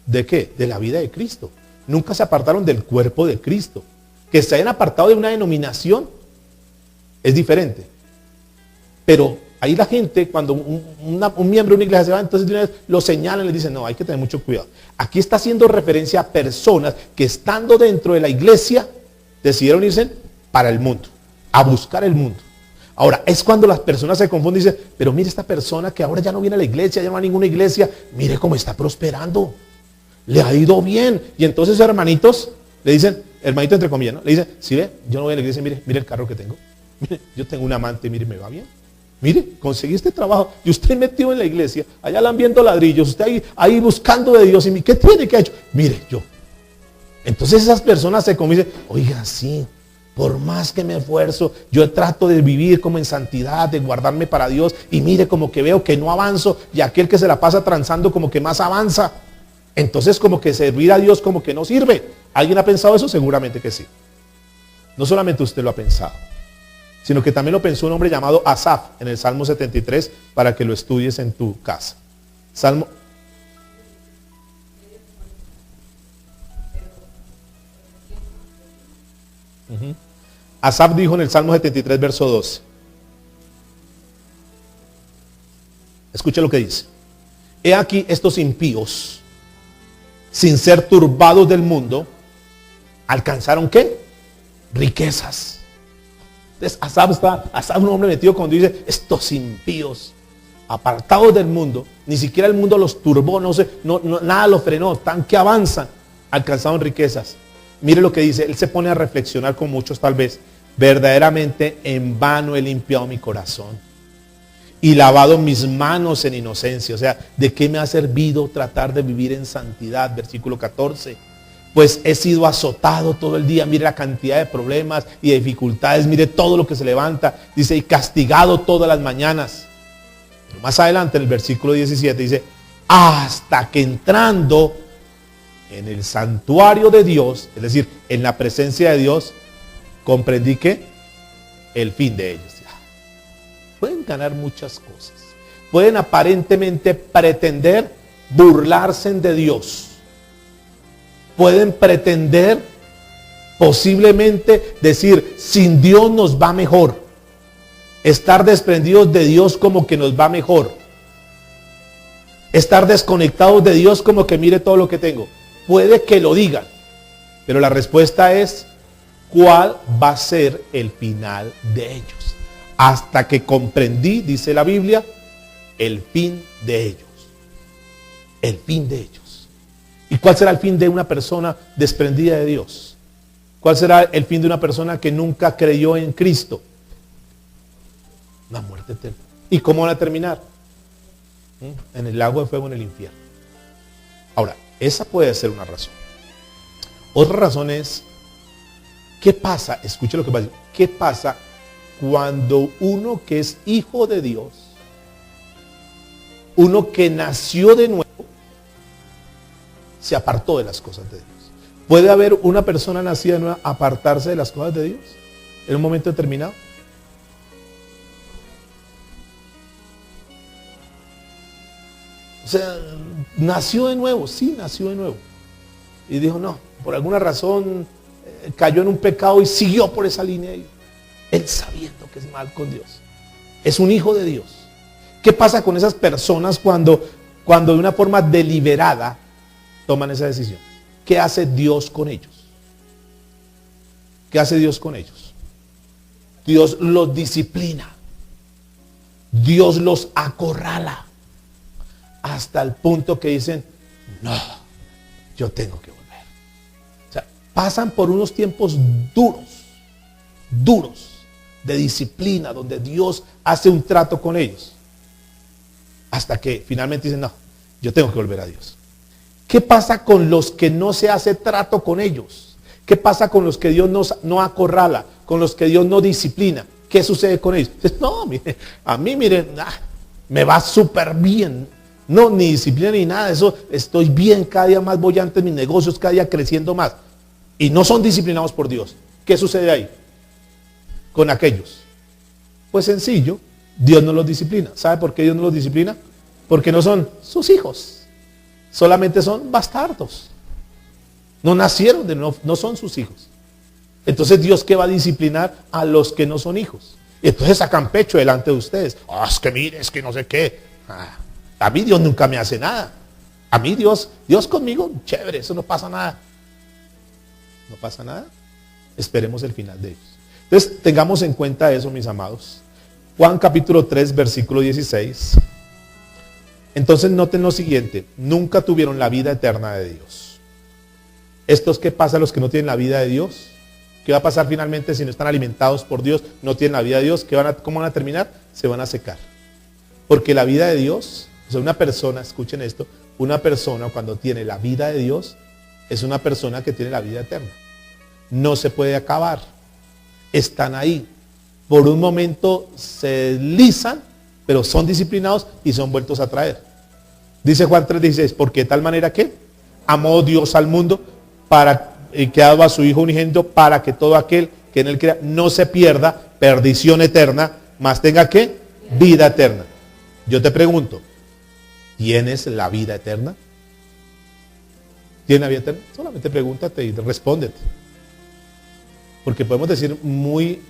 ¿de qué? De la vida de Cristo. Nunca se apartaron del cuerpo de Cristo. Que se hayan apartado de una denominación es diferente. Pero ahí la gente, cuando un miembro de una iglesia se va, entonces de una vez lo señalan y le dicen, no, hay que tener mucho cuidado. Aquí está haciendo referencia a personas que estando dentro de la iglesia decidieron irse para el mundo, a buscar el mundo. Ahora, es cuando las personas se confunden y dicen, pero mire esta persona que ahora ya no viene a la iglesia, ya no va a ninguna iglesia, mire cómo está prosperando, le ha ido bien. Y entonces hermanitos le dicen, hermanito entre comillas, ¿no? Le dicen, si ve, yo no voy a la iglesia, mire el carro que tengo, mire, yo tengo un amante, mire, me va bien. Mire, conseguí este trabajo y usted metido en la iglesia, allá la han viendo ladrillos, usted ahí buscando de Dios. ¿Y qué tiene que ha hecho? Mire, yo. Entonces esas personas se convencen, oiga, sí, por más que me esfuerzo, yo trato de vivir como en santidad, de guardarme para Dios, y mire como que veo que no avanzo, y aquel que se la pasa transando como que más avanza. Entonces como que servir a Dios como que no sirve. ¿Alguien ha pensado eso? Seguramente que sí. No solamente usted lo ha pensado, sino que también lo pensó un hombre llamado Asaf en el Salmo 73, para que lo estudies en tu casa. Salmo. Asaf dijo en el Salmo 73, verso 12. Escuche lo que dice. He aquí estos impíos, sin ser turbados del mundo, ¿alcanzaron qué? Riquezas. Entonces Asaf un hombre metido cuando dice, estos impíos, apartados del mundo, ni siquiera el mundo los turbó, nada los frenó, tan que avanzan, alcanzaron riquezas. Mire lo que dice, él se pone a reflexionar con muchos tal vez, verdaderamente en vano he limpiado mi corazón y lavado mis manos en inocencia. O sea, ¿de qué me ha servido tratar de vivir en santidad? Versículo 14. Pues he sido azotado todo el día. Mire la cantidad de problemas y de dificultades. Mire todo lo que se levanta. Dice, y castigado todas las mañanas. Pero más adelante en el versículo 17 dice, hasta que entrando en el santuario de Dios, es decir, en la presencia de Dios, comprendí que el fin de ellos. Pueden ganar muchas cosas. Pueden aparentemente pretender burlarse de Dios. Pueden pretender posiblemente decir, sin Dios nos va mejor. Estar desprendidos de Dios como que nos va mejor. Estar desconectados de Dios como que mire todo lo que tengo. Puede que lo digan, pero la respuesta es, ¿cuál va a ser el final de ellos? Hasta que comprendí, dice la Biblia, el fin de ellos. El fin de ellos. ¿Y cuál será el fin de una persona desprendida de Dios? ¿Cuál será el fin de una persona que nunca creyó en Cristo? Una muerte eterna. ¿Y cómo van a terminar? En el lago de fuego, en el infierno. Ahora, esa puede ser una razón. Otra razón es, ¿qué pasa? Escuche lo que va a decir. ¿Qué pasa cuando uno que es hijo de Dios, uno que nació de nuevo, se apartó de las cosas de Dios? ¿Puede haber una persona nacida de nuevo apartarse de las cosas de Dios en un momento determinado? O sea, nació de nuevo, sí, nació de nuevo. Y dijo, no, por alguna razón cayó en un pecado y siguió por esa línea. Él sabiendo que es mal con Dios. Es un hijo de Dios. ¿Qué pasa con esas personas cuando de una forma deliberada toman esa decisión? ¿Qué hace Dios con ellos? ¿Qué hace Dios con ellos? Dios los disciplina. Dios los acorrala. Hasta el punto que dicen, no, yo tengo que volver. O sea, pasan por unos tiempos duros de disciplina, donde Dios hace un trato con ellos. Hasta que finalmente dicen, no, yo tengo que volver a Dios. ¿Qué pasa con los que no se hace trato con ellos? ¿Qué pasa con los que Dios no acorrala? Con los que Dios no disciplina. ¿Qué sucede con ellos? No, mire, a mí, miren, me va súper bien. No, ni disciplina ni nada, eso estoy bien, cada día más bollante en mis negocios, cada día creciendo más. Y no son disciplinados por Dios. ¿Qué sucede ahí? Con aquellos. Pues sencillo, Dios no los disciplina. ¿Sabe por qué Dios no los disciplina? Porque no son sus hijos. Solamente son bastardos. No nacieron de nuevo, no son sus hijos. Entonces Dios, ¿qué va a disciplinar? A los que no son hijos. Y entonces sacan pecho delante de ustedes. Es que mire, es que no sé qué. A mí Dios nunca me hace nada. A mí Dios conmigo, chévere, eso no pasa nada. No pasa nada. Esperemos el final de ellos. Entonces, tengamos en cuenta eso, mis amados. Juan capítulo 3, versículo 16. Entonces, noten lo siguiente. Nunca tuvieron la vida eterna de Dios. ¿Estos qué pasa a los que no tienen la vida de Dios? ¿Qué va a pasar finalmente si no están alimentados por Dios, no tienen la vida de Dios? ¿Cómo van a terminar? Se van a secar. Porque la vida de Dios, o sea, una persona, escuchen esto, una persona cuando tiene la vida de Dios, es una persona que tiene la vida eterna. No se puede acabar. Están ahí. Por un momento se deslizan, pero son disciplinados y son vueltos a traer. Dice Juan 3:16, porque de tal manera que amó Dios al mundo que ha dado a su Hijo unigénito para que todo aquel que en él crea no se pierda, perdición eterna, mas tenga ¿qué? Vida eterna. Yo te pregunto, ¿tienes la vida eterna? ¿Tienes la vida eterna? Solamente pregúntate y respóndete. Porque podemos decir muy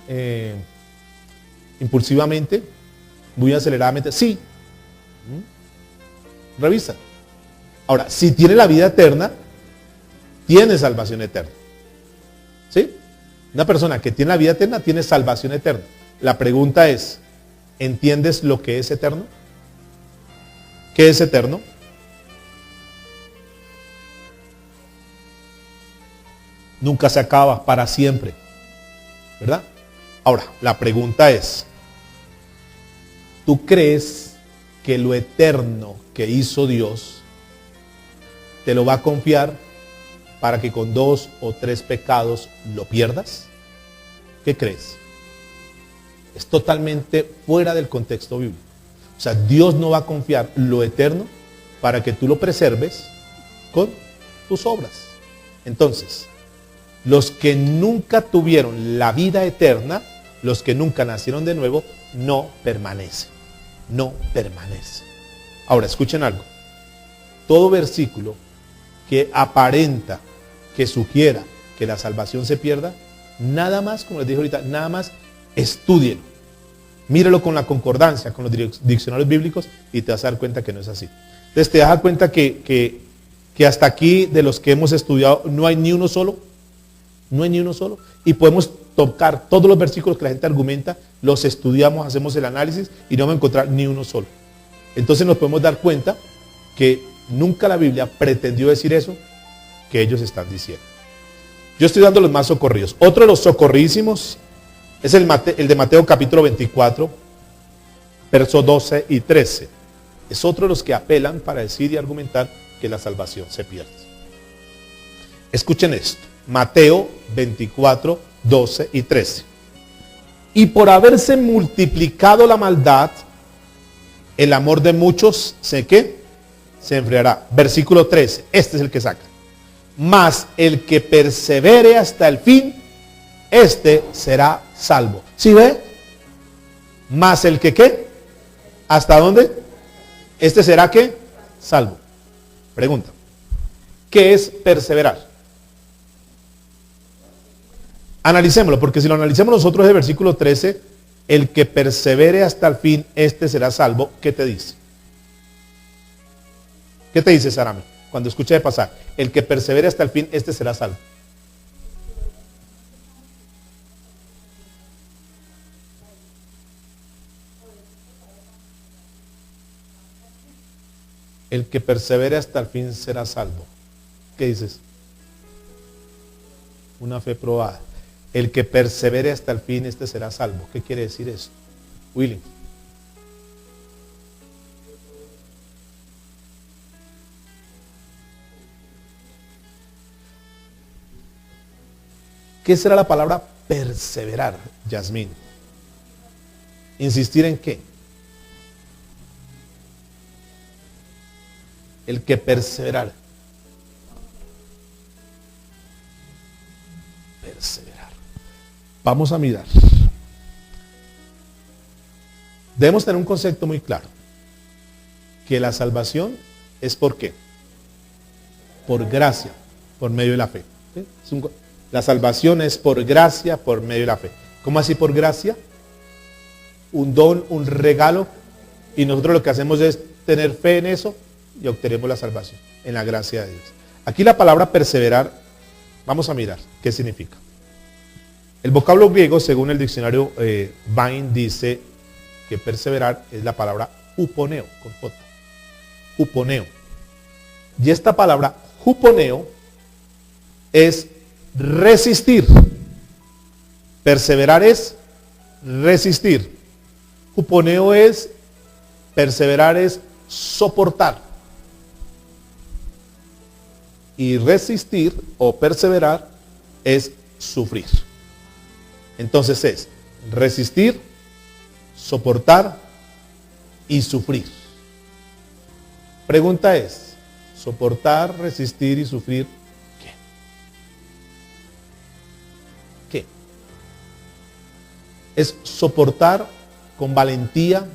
impulsivamente, muy aceleradamente, sí. Revisa. Ahora, si tiene la vida eterna, tiene salvación eterna. ¿Sí? Una persona que tiene la vida eterna tiene salvación eterna. La pregunta es, ¿entiendes lo que es eterno? ¿Qué es eterno? Nunca se acaba, para siempre. ¿Verdad? Ahora, la pregunta es, ¿tú crees que lo eterno que hizo Dios te lo va a confiar para que con 2 o 3 pecados lo pierdas? ¿Qué crees? Es totalmente fuera del contexto bíblico. O sea, Dios no va a confiar lo eterno para que tú lo preserves con tus obras. Entonces, los que nunca tuvieron la vida eterna, los que nunca nacieron de nuevo, no permanecen. No permanecen. Ahora, escuchen algo. Todo versículo que aparenta, que sugiera que la salvación se pierda, nada más, como les dije ahorita, nada más estúdielo. Míralo con la concordancia, con los diccionarios bíblicos y te vas a dar cuenta que no es así. Entonces te das cuenta que hasta aquí de los que hemos estudiado no hay ni uno solo. No hay ni uno solo. Y podemos tocar todos los versículos que la gente argumenta, los estudiamos, hacemos el análisis y no vamos a encontrar ni uno solo. Entonces nos podemos dar cuenta que nunca la Biblia pretendió decir eso que ellos están diciendo. Yo estoy dando los más socorridos. Otro de los socorrísimos es el de Mateo capítulo 24, versos 12 y 13. Es otro de los que apelan para decir y argumentar que la salvación se pierde. Escuchen esto. Mateo 24, 12 y 13. Y por haberse multiplicado la maldad, el amor de muchos se enfriará. Versículo 13. Este es el que saca. Mas el que persevere hasta el fin, este será salvo. ¿Sí ve? Mas el que ¿qué? ¿Hasta dónde? Este será ¿qué? Salvo. Pregunta. ¿Qué es perseverar? Analicémoslo, porque si lo analizamos nosotros el versículo 13, el que persevere hasta el fin, este será salvo. ¿Qué te dice? ¿Qué te dice, Sarami? Cuando escuché de pasar, el que persevere hasta el fin, este será salvo. El que persevere hasta el fin será salvo. ¿Qué dices? Una fe probada. El que persevere hasta el fin, este será salvo. ¿Qué quiere decir eso? Willy. ¿Qué será la palabra perseverar, Yasmín? ¿Insistir en qué? El que perseverar. Perseverar. Vamos a mirar. Debemos tener un concepto muy claro. Que la salvación es ¿por qué? Por gracia, por medio de la fe. ¿Sí? La salvación es por gracia, por medio de la fe. ¿Cómo así por gracia? Un don, un regalo. Y nosotros lo que hacemos es tener fe en eso y obtenemos la salvación, en la gracia de Dios. Aquí la palabra perseverar, vamos a mirar qué significa. El vocablo griego, según el diccionario Vine, dice que perseverar es la palabra huponeo, con J. Huponeo. Y esta palabra huponeo es resistir. Perseverar es resistir. Huponeo es, perseverar es soportar. Y resistir o perseverar es sufrir. Entonces es resistir, soportar y sufrir. Pregunta es, soportar, resistir y sufrir, ¿qué? Es soportar con valentía,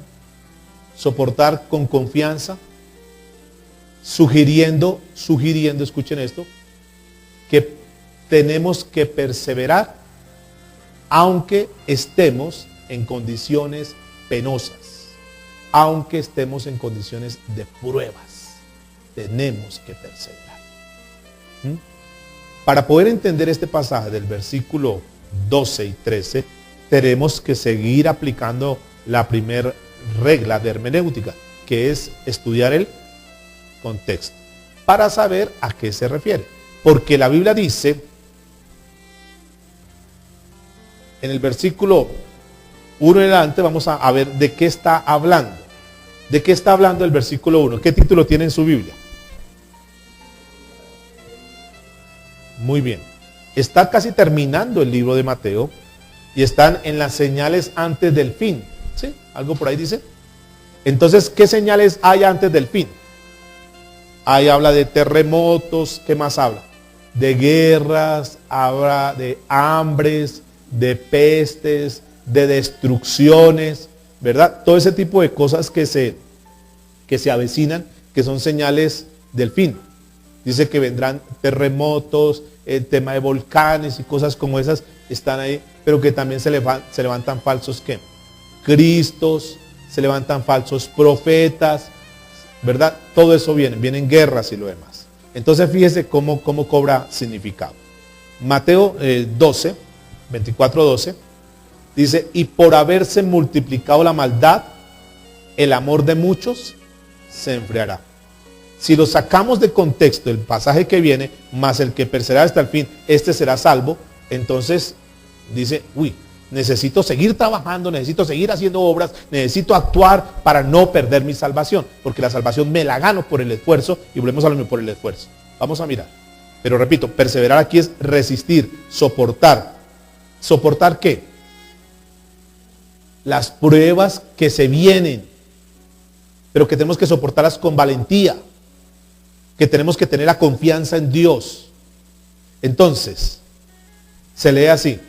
soportar con confianza, sugiriendo, escuchen esto, que tenemos que perseverar aunque estemos en condiciones penosas, aunque estemos en condiciones de pruebas, tenemos que perseverar. Para poder entender este pasaje del versículo 12 y 13, tenemos que seguir aplicando la primera regla de hermenéutica, que es estudiar el contexto, para saber a qué se refiere. Porque la Biblia dice, en el versículo 1 en adelante, vamos a ver de qué está hablando. ¿De qué está hablando el versículo 1? ¿Qué título tiene en su Biblia? Muy bien. Está casi terminando el libro de Mateo y están en las señales antes del fin. ¿Sí? ¿Algo por ahí dice? Entonces, ¿qué señales hay antes del fin? Ahí habla de terremotos. ¿Qué más habla? De guerras, habla de hambres, de pestes, de destrucciones, ¿verdad? Todo ese tipo de cosas que se avecinan, que son señales del fin. Dice que vendrán terremotos, el tema de volcanes y cosas como esas están ahí, pero que también se levantan falsos ¿qué? Cristos, se levantan falsos profetas, ¿verdad? Todo eso vienen guerras y lo demás. Entonces fíjese cómo cobra significado. Mateo 12, 24-12, dice, y por haberse multiplicado la maldad, el amor de muchos se enfriará. Si lo sacamos de contexto, el pasaje que viene, más el que persevera hasta el fin, este será salvo, entonces dice, necesito seguir trabajando, necesito seguir haciendo obras, necesito actuar para no perder mi salvación, porque la salvación me la gano por el esfuerzo, y volvemos a lo mismo, por el esfuerzo. Vamos a mirar. Pero repito, perseverar aquí es resistir, soportar. ¿Soportar qué? Las pruebas que se vienen, pero que tenemos que soportarlas con valentía, que tenemos que tener la confianza en Dios. Entonces, se lee así,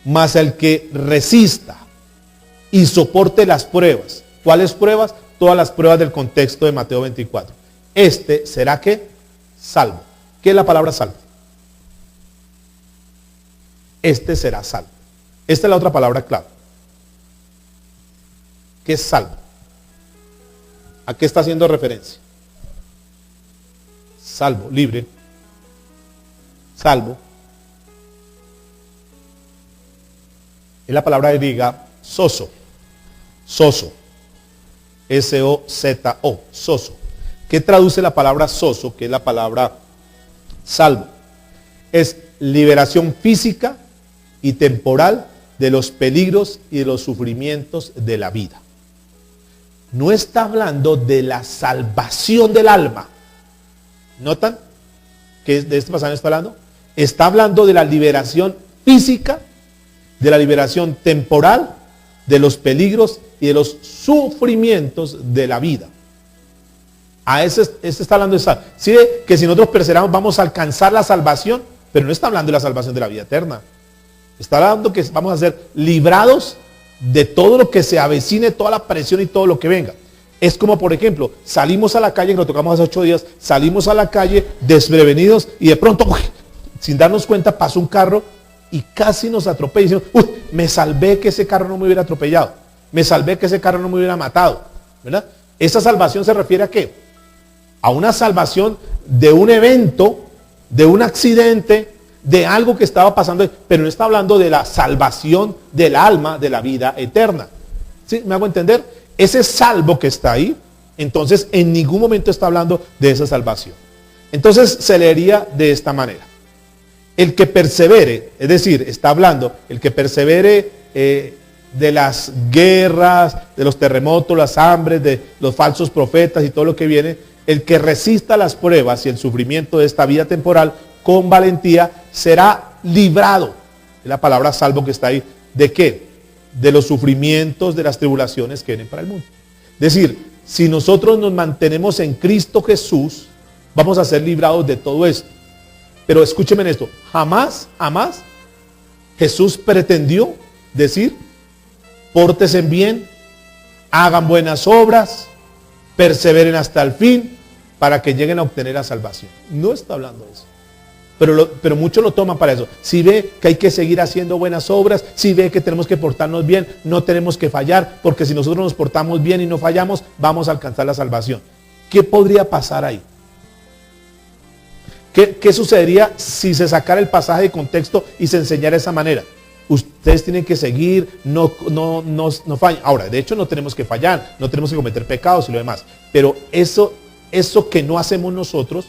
mas el que resista y soporte las pruebas. ¿Cuáles pruebas? Todas las pruebas del contexto de Mateo 24. Este será ¿qué? Salvo. ¿Qué es la palabra salvo? Este será salvo. Esta es la otra palabra clave. ¿Qué es salvo? ¿A qué está haciendo referencia? Salvo, libre. Salvo. Es la palabra griega sozo. Sozo. S-O-Z-O. Sozo. ¿Qué traduce la palabra sozo? Que es la palabra salvo. Es liberación física y temporal de los peligros y de los sufrimientos de la vida. No está hablando de la salvación del alma. ¿Notan que de este pasaje está hablando? Está hablando de la liberación física, de la liberación temporal, de los peligros y de los sufrimientos de la vida. A ese está hablando de salvación. Sí, que si nosotros perseveramos vamos a alcanzar la salvación, pero no está hablando de la salvación de la vida eterna. Está hablando que vamos a ser librados de todo lo que se avecine, toda la presión y todo lo que venga. Es como, por ejemplo, salimos a la calle, que lo tocamos hace 8 días, salimos a la calle desprevenidos y de pronto, sin darnos cuenta, pasó un carro y casi nos atropella. Y decimos, me salvé que ese carro no me hubiera atropellado. Me salvé que ese carro no me hubiera matado. ¿Verdad? Esa salvación se refiere a ¿qué? A una salvación de un evento, de un accidente, de algo que estaba pasando, pero no está hablando de la salvación del alma, de la vida eterna. ¿Sí? ¿Me hago entender? Ese salvo que está ahí, entonces en ningún momento está hablando de esa salvación. Entonces se leería de esta manera. El que persevere, es decir, está hablando, el que persevere de las guerras, de los terremotos, las hambres, de los falsos profetas y todo lo que viene, el que resista las pruebas y el sufrimiento de esta vida temporal con valentía será librado. Es la palabra salvo que está ahí. ¿De qué? De los sufrimientos, de las tribulaciones que vienen para el mundo. Es decir, si nosotros nos mantenemos en Cristo Jesús, vamos a ser librados de todo esto. Pero escúcheme en esto, jamás Jesús pretendió decir, pórtense bien, hagan buenas obras, perseveren hasta el fin, para que lleguen a obtener la salvación. No está hablando de eso. Pero muchos lo toman para eso. Si ve que hay que seguir haciendo buenas obras, si ve que tenemos que portarnos bien, no tenemos que fallar, porque si nosotros nos portamos bien y no fallamos, vamos a alcanzar la salvación. ¿Qué podría pasar ahí? ¿Qué sucedería si se sacara el pasaje de contexto y se enseñara de esa manera? Ustedes tienen que seguir, no fallen. Ahora, de hecho no tenemos que fallar, no tenemos que cometer pecados y lo demás. Pero eso que no hacemos nosotros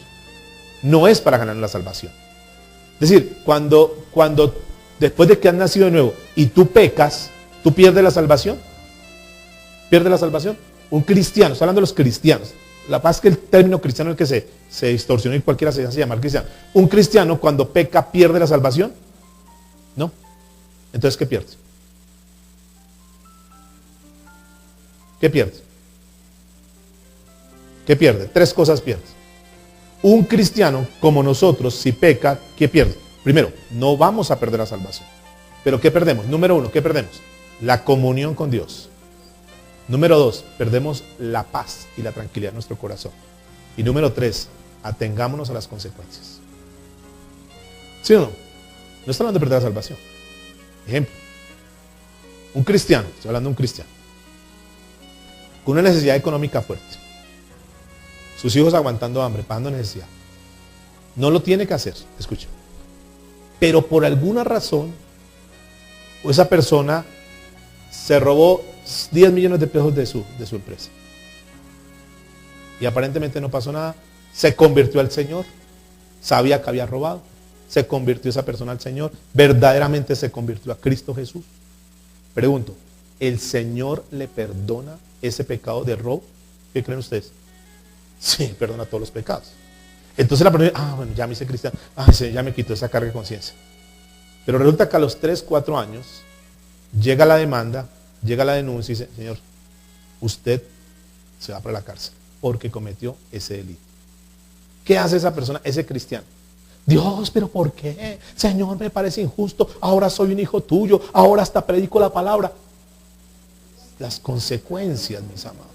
no es para ganar la salvación. Es decir, cuando después de que has nacido de nuevo y tú pecas, ¿tú pierdes la salvación? ¿Pierdes la salvación? Un cristiano, estoy hablando de los cristianos. La paz es que el término cristiano es el que se distorsionó y cualquiera se hace llamar cristiano. Un cristiano cuando peca pierde la salvación. ¿No? Entonces, ¿qué pierdes? ¿Qué pierdes? ¿Qué pierde? 3 cosas pierdes. un cristiano como nosotros, si peca, ¿qué pierde? Primero, no vamos a perder la salvación. Pero ¿qué perdemos? Número uno, ¿qué perdemos? La comunión con Dios. Número dos, perdemos la paz y la tranquilidad en nuestro corazón. Y número tres, atengámonos a las consecuencias. ¿Sí o no? No está hablando de perder la salvación. Ejemplo, un cristiano, estoy hablando de un cristiano, con una necesidad económica fuerte, sus hijos aguantando hambre, pagando necesidad, no lo tiene que hacer, escucha, pero por alguna razón, esa persona se robó 10 millones de pesos de su empresa, y aparentemente no pasó nada, se convirtió al Señor, sabía que había robado, se convirtió esa persona al Señor, verdaderamente se convirtió a Cristo Jesús. Pregunto, ¿el Señor le perdona ese pecado de robo? ¿Qué creen ustedes? Sí, perdona todos los pecados. Entonces la persona, bueno, ya me hice cristiano, sí, ya me quitó esa carga de conciencia. Pero resulta que a los 3, 4 años llega la demanda, llega la denuncia y dice, Señor, usted se va para la cárcel porque cometió ese delito. ¿Qué hace esa persona, ese cristiano? Dios, pero ¿por qué? Señor, me parece injusto. Ahora soy un hijo tuyo. Ahora hasta predico la palabra. Las consecuencias, mis amados.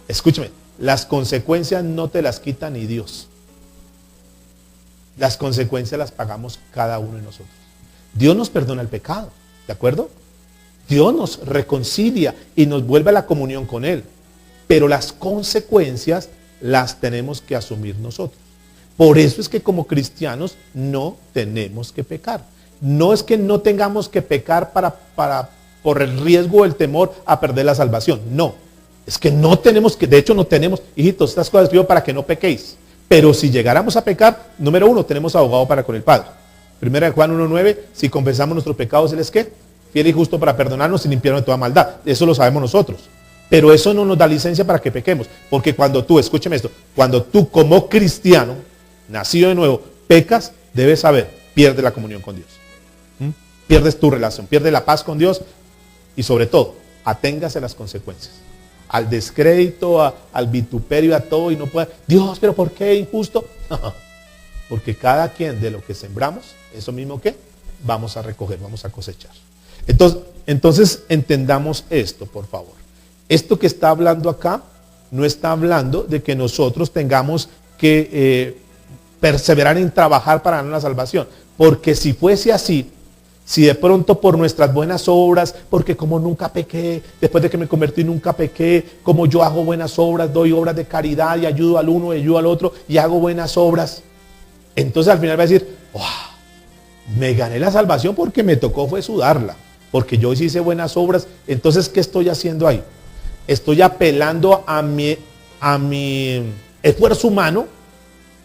Escúcheme, las consecuencias no te las quita ni Dios. Las consecuencias las pagamos cada uno de nosotros. Dios nos perdona el pecado, ¿de acuerdo? Dios nos reconcilia y nos vuelve a la comunión con Él. Pero las consecuencias las tenemos que asumir nosotros. Por eso es que como cristianos no tenemos que pecar. No es que no tengamos que pecar por el riesgo o el temor a perder la salvación. No, es que no tenemos que, de hecho no tenemos, hijitos, estas cosas escribo para que no pequéis. Pero si llegáramos a pecar, número uno, tenemos abogado para con el Padre. Primera de Juan 1:9, si confesamos nuestros pecados, Él es ¿qué? Fiel y justo para perdonarnos y limpiarnos de toda maldad. Eso lo sabemos nosotros. Pero eso no nos da licencia para que pequemos. Porque cuando tú, escúcheme esto, cuando tú como cristiano, nacido de nuevo, pecas, debes saber, pierdes la comunión con Dios. Pierdes tu relación, pierdes la paz con Dios y sobre todo, aténgase a las consecuencias. Al descrédito, al vituperio, a todo y no puede, Dios, pero ¿por qué injusto? Porque cada quien de lo que sembramos, eso mismo que vamos a recoger, vamos a cosechar. Entonces entendamos esto, por favor. Esto que está hablando acá, no está hablando de que nosotros tengamos que perseverar en trabajar para ganar la salvación. Porque si fuese así, si de pronto por nuestras buenas obras, porque como nunca pequé, después de que me convertí nunca pequé, como yo hago buenas obras, doy obras de caridad y ayudo al uno y ayudo al otro y hago buenas obras, entonces al final va a decir, wow, me gané la salvación porque me tocó fue sudarla, porque yo hice buenas obras. Entonces, ¿qué estoy haciendo ahí? Estoy apelando a mi esfuerzo humano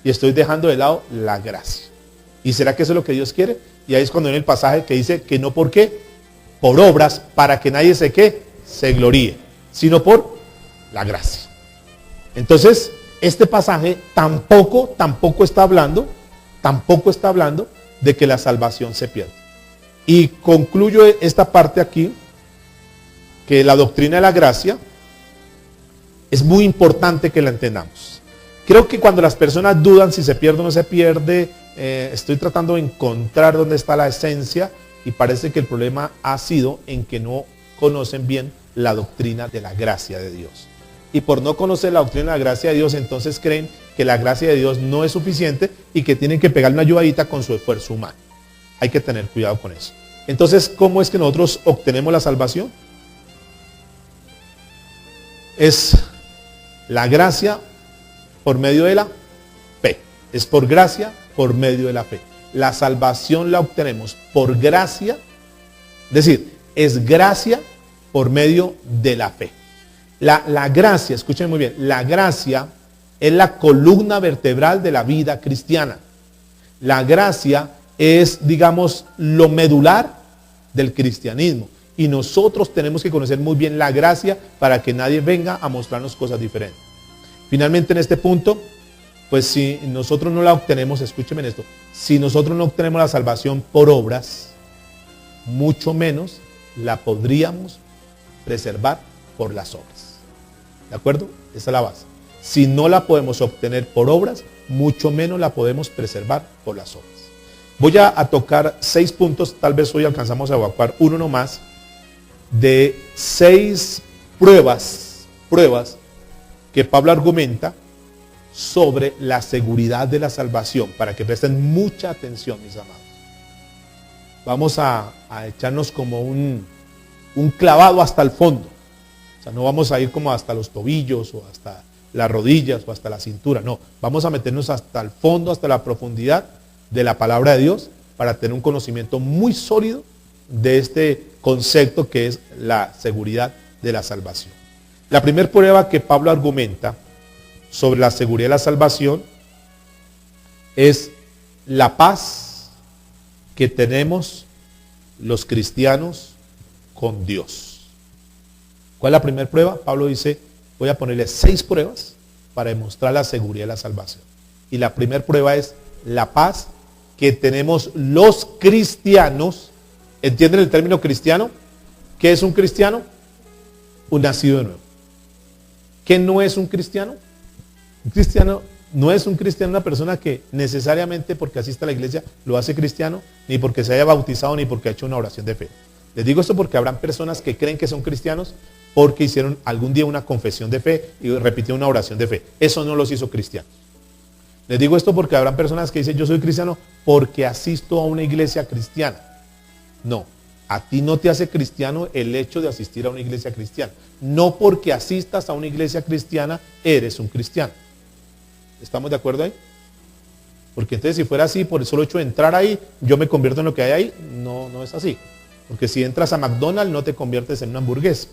y estoy dejando de lado la gracia. ¿Y será que eso es lo que Dios quiere? Y ahí es cuando viene el pasaje que dice que no por qué, por obras, para que nadie se gloríe, sino por la gracia. Entonces, este pasaje tampoco está hablando de que la salvación se pierde. Y concluyo esta parte aquí, que la doctrina de la gracia es muy importante que la entendamos. Creo que cuando las personas dudan si se pierde o no se pierde, estoy tratando de encontrar dónde está la esencia y parece que el problema ha sido en que no conocen bien la doctrina de la gracia de Dios. Y por no conocer la doctrina de la gracia de Dios, entonces creen que la gracia de Dios no es suficiente y que tienen que pegarle una ayudadita con su esfuerzo humano. Hay que tener cuidado con eso. Entonces, ¿cómo es que nosotros obtenemos la salvación? Es la gracia por medio de la fe. Es por gracia por medio de la fe. La salvación la obtenemos por gracia, es decir, es gracia por medio de la fe. La gracia, escuchen muy bien, la gracia es la columna vertebral de la vida cristiana. La gracia es, digamos, lo medular del cristianismo. Y nosotros tenemos que conocer muy bien la gracia para que nadie venga a mostrarnos cosas diferentes. Finalmente, en este punto, pues si nosotros no la obtenemos, escúchenme en esto, si nosotros no obtenemos la salvación por obras, mucho menos la podríamos preservar por las obras. ¿De acuerdo? Esa es la base. Si no la podemos obtener por obras, mucho menos la podemos preservar por las obras. Voy a tocar 6 puntos, tal vez hoy alcanzamos a evacuar uno nomás, de 6 pruebas que Pablo argumenta sobre la seguridad de la salvación, para que presten mucha atención, mis amados. Vamos a echarnos como un clavado hasta el fondo. O sea, no vamos a ir como hasta los tobillos o hasta las rodillas o hasta la cintura, no. Vamos a meternos hasta el fondo, hasta la profundidad de la palabra de Dios, para tener un conocimiento muy sólido de este concepto que es la seguridad de la salvación. La primera prueba que Pablo argumenta sobre la seguridad de la salvación es la paz que tenemos los cristianos con Dios. ¿Cuál es la primera prueba? Pablo dice, voy a ponerle 6 pruebas para demostrar la seguridad de la salvación. Y la primera prueba es la paz que tenemos los cristianos. ¿Entienden el término cristiano? ¿Qué es un cristiano? Un nacido de nuevo. ¿Qué no es un cristiano? Un cristiano no es un cristiano una persona que necesariamente porque asiste a la iglesia lo hace cristiano, ni porque se haya bautizado, ni porque ha hecho una oración de fe. Les digo esto porque habrán personas que creen que son cristianos porque hicieron algún día una confesión de fe y repitieron una oración de fe. Eso no los hizo cristianos. Les digo esto porque habrán personas que dicen yo soy cristiano porque asisto a una iglesia cristiana. No, a ti no te hace cristiano el hecho de asistir a una iglesia cristiana. No porque asistas a una iglesia cristiana eres un cristiano. ¿Estamos de acuerdo ahí? Porque entonces si fuera así, por el solo hecho de entrar ahí, yo me convierto en lo que hay ahí. No es así. Porque si entras a McDonald's no te conviertes en una hamburguesa.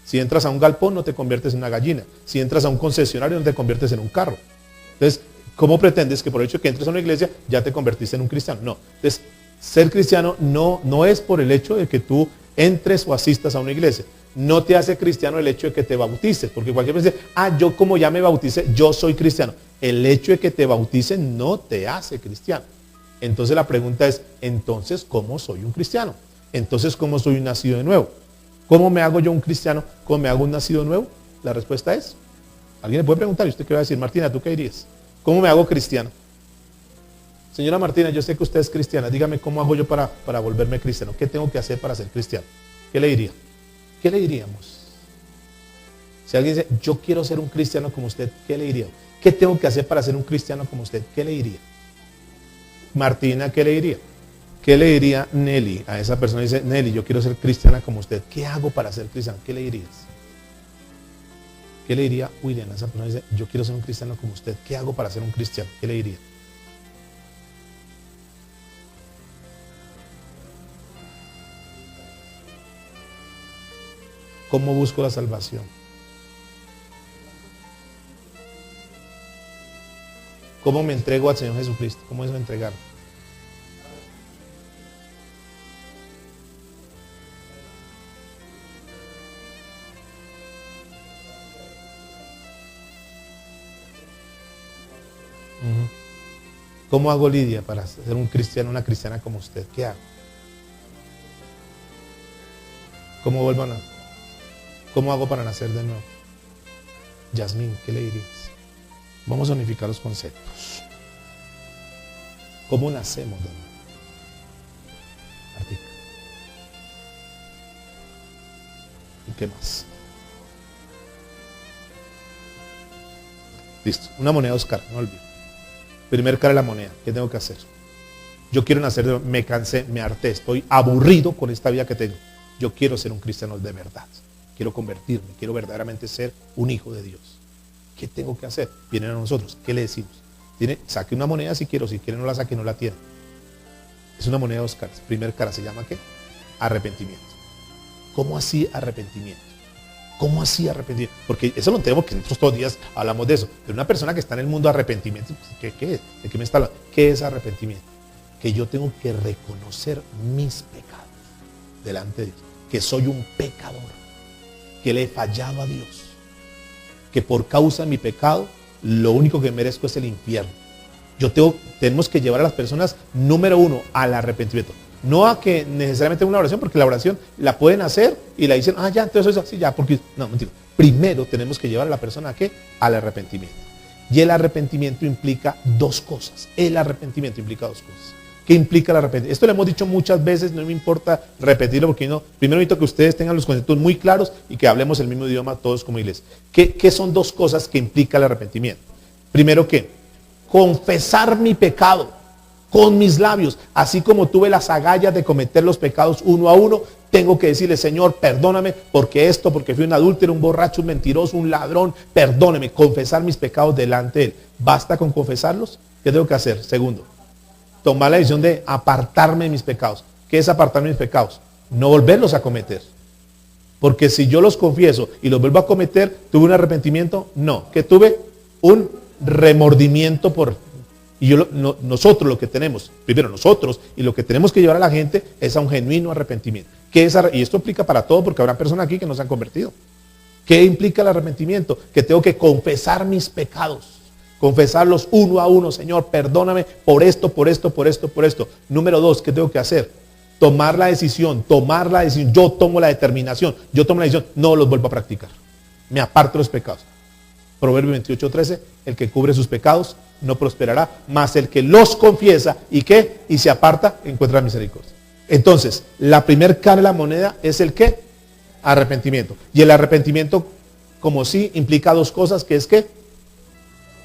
Si entras a un galpón no te conviertes en una gallina. Si entras a un concesionario no te conviertes en un carro. Entonces, ¿cómo pretendes que por el hecho de que entres a una iglesia ya te convertiste en un cristiano? No. Entonces, ser cristiano no es por el hecho de que tú entres o asistas a una iglesia. No te hace cristiano el hecho de que te bautices. Porque cualquier persona dice, yo como ya me bauticé, yo soy cristiano. El hecho de que te bauticen no te hace cristiano. Entonces la pregunta es, entonces, ¿cómo soy un cristiano? Entonces, ¿cómo soy un nacido de nuevo? ¿Cómo me hago yo un cristiano? ¿Cómo me hago un nacido de nuevo? La respuesta es, alguien le puede preguntar, ¿y usted qué va a decir? Martina, ¿tú qué dirías? ¿Cómo me hago cristiano? Señora Martina, yo sé que usted es cristiana, dígame cómo hago yo para volverme cristiano. ¿Qué tengo que hacer para ser cristiano? ¿Qué le diría? ¿Qué le diríamos? Si alguien dice, yo quiero ser un cristiano como usted, ¿qué le diría? ¿Qué tengo que hacer para ser un cristiano como usted? ¿Qué le diría? Martina, ¿qué le diría? ¿Qué le diría Nelly? A esa persona dice, Nelly, yo quiero ser cristiana como usted. ¿Qué hago para ser cristiano? ¿Qué le dirías? ¿Qué le diría William? A esa persona dice, yo quiero ser un cristiano como usted. ¿Qué hago para ser un cristiano? ¿Qué le diría? ¿Cómo busco la salvación? ¿Cómo me entrego al Señor Jesucristo? ¿Cómo es entregar? ¿Cómo hago, Lidia, para ser un cristiano, una cristiana como usted? ¿Qué hago? ¿Cómo vuelvo a nacer? ¿Cómo hago para nacer de nuevo? Yasmín, ¿qué le dirías? Vamos a unificar los conceptos. ¿Cómo nacemos de nuevo? Artica. ¿Y qué más? Listo. Una moneda, Oscar, no olvides. Primer cara de la moneda. ¿Qué tengo que hacer? Yo quiero nacer de nuevo. Me cansé, me harté. Estoy aburrido con esta vida que tengo. Yo quiero ser un cristiano de verdad. Quiero convertirme. Quiero verdaderamente ser un hijo de Dios. ¿Qué tengo que hacer? Vienen a nosotros. ¿Qué le decimos? Saque una moneda si quiero. Si quiere no la saque, no la tiene. Es una moneda de 2 caras. Primer cara se llama ¿qué? Arrepentimiento. ¿Cómo así arrepentimiento? ¿Cómo así arrepentimiento? Porque eso lo tenemos que nosotros todos los días hablamos de eso. Pero una persona que está en el mundo de arrepentimiento, ¿qué es? ¿De qué me está hablando? ¿Qué es arrepentimiento? Que yo tengo que reconocer mis pecados delante de Dios. Que soy un pecador. Que le he fallado a Dios. Que por causa de mi pecado, lo único que merezco es el infierno. Tenemos que llevar a las personas, número 1, al arrepentimiento. No a que necesariamente una oración, porque la oración la pueden hacer y la dicen, ya, entonces eso es así, ya, porque, no, mentira. Primero tenemos que llevar a la persona ¿a qué? Al arrepentimiento. Y el arrepentimiento implica dos cosas. El arrepentimiento implica dos cosas. ¿Qué implica el arrepentimiento? Esto lo hemos dicho muchas veces, no me importa repetirlo porque no. Primero necesito que ustedes tengan los conceptos muy claros y que hablemos el mismo idioma todos como iglesia. ¿Qué son dos cosas que implica el arrepentimiento? Primero, ¿qué? Confesar mi pecado con mis labios. Así como tuve las agallas de cometer los pecados uno a uno, tengo que decirle, Señor, perdóname porque fui un adúltero, un borracho, un mentiroso, un ladrón, perdóneme. Confesar mis pecados delante de Él. ¿Basta con confesarlos? ¿Qué tengo que hacer? Segundo, tomar la decisión de apartarme de mis pecados. ¿Qué es apartarme de mis pecados? No volverlos a cometer. Porque si yo los confieso y los vuelvo a cometer, ¿tuve un arrepentimiento? No. ¿Qué tuve? Un remordimiento y nosotros lo que tenemos, primero nosotros, y lo que tenemos que llevar a la gente es a un genuino arrepentimiento. Y esto aplica para todo porque habrá personas aquí que no se han convertido. ¿Qué implica el arrepentimiento? Que tengo que confesar mis pecados. Confesarlos uno a uno. Señor, perdóname por esto, por esto, por esto, por esto. Número dos, ¿qué tengo que hacer? Tomar la decisión. Yo tomo la determinación. Yo tomo la decisión. No los vuelvo a practicar. Me aparto de los pecados. Proverbio 28:13, el que cubre sus pecados no prosperará, mas el que los confiesa y se aparta encuentra misericordia. Entonces, la primer cara de la moneda es el ¿qué? Arrepentimiento. Y el arrepentimiento, como sí, implica dos cosas, que es ¿qué?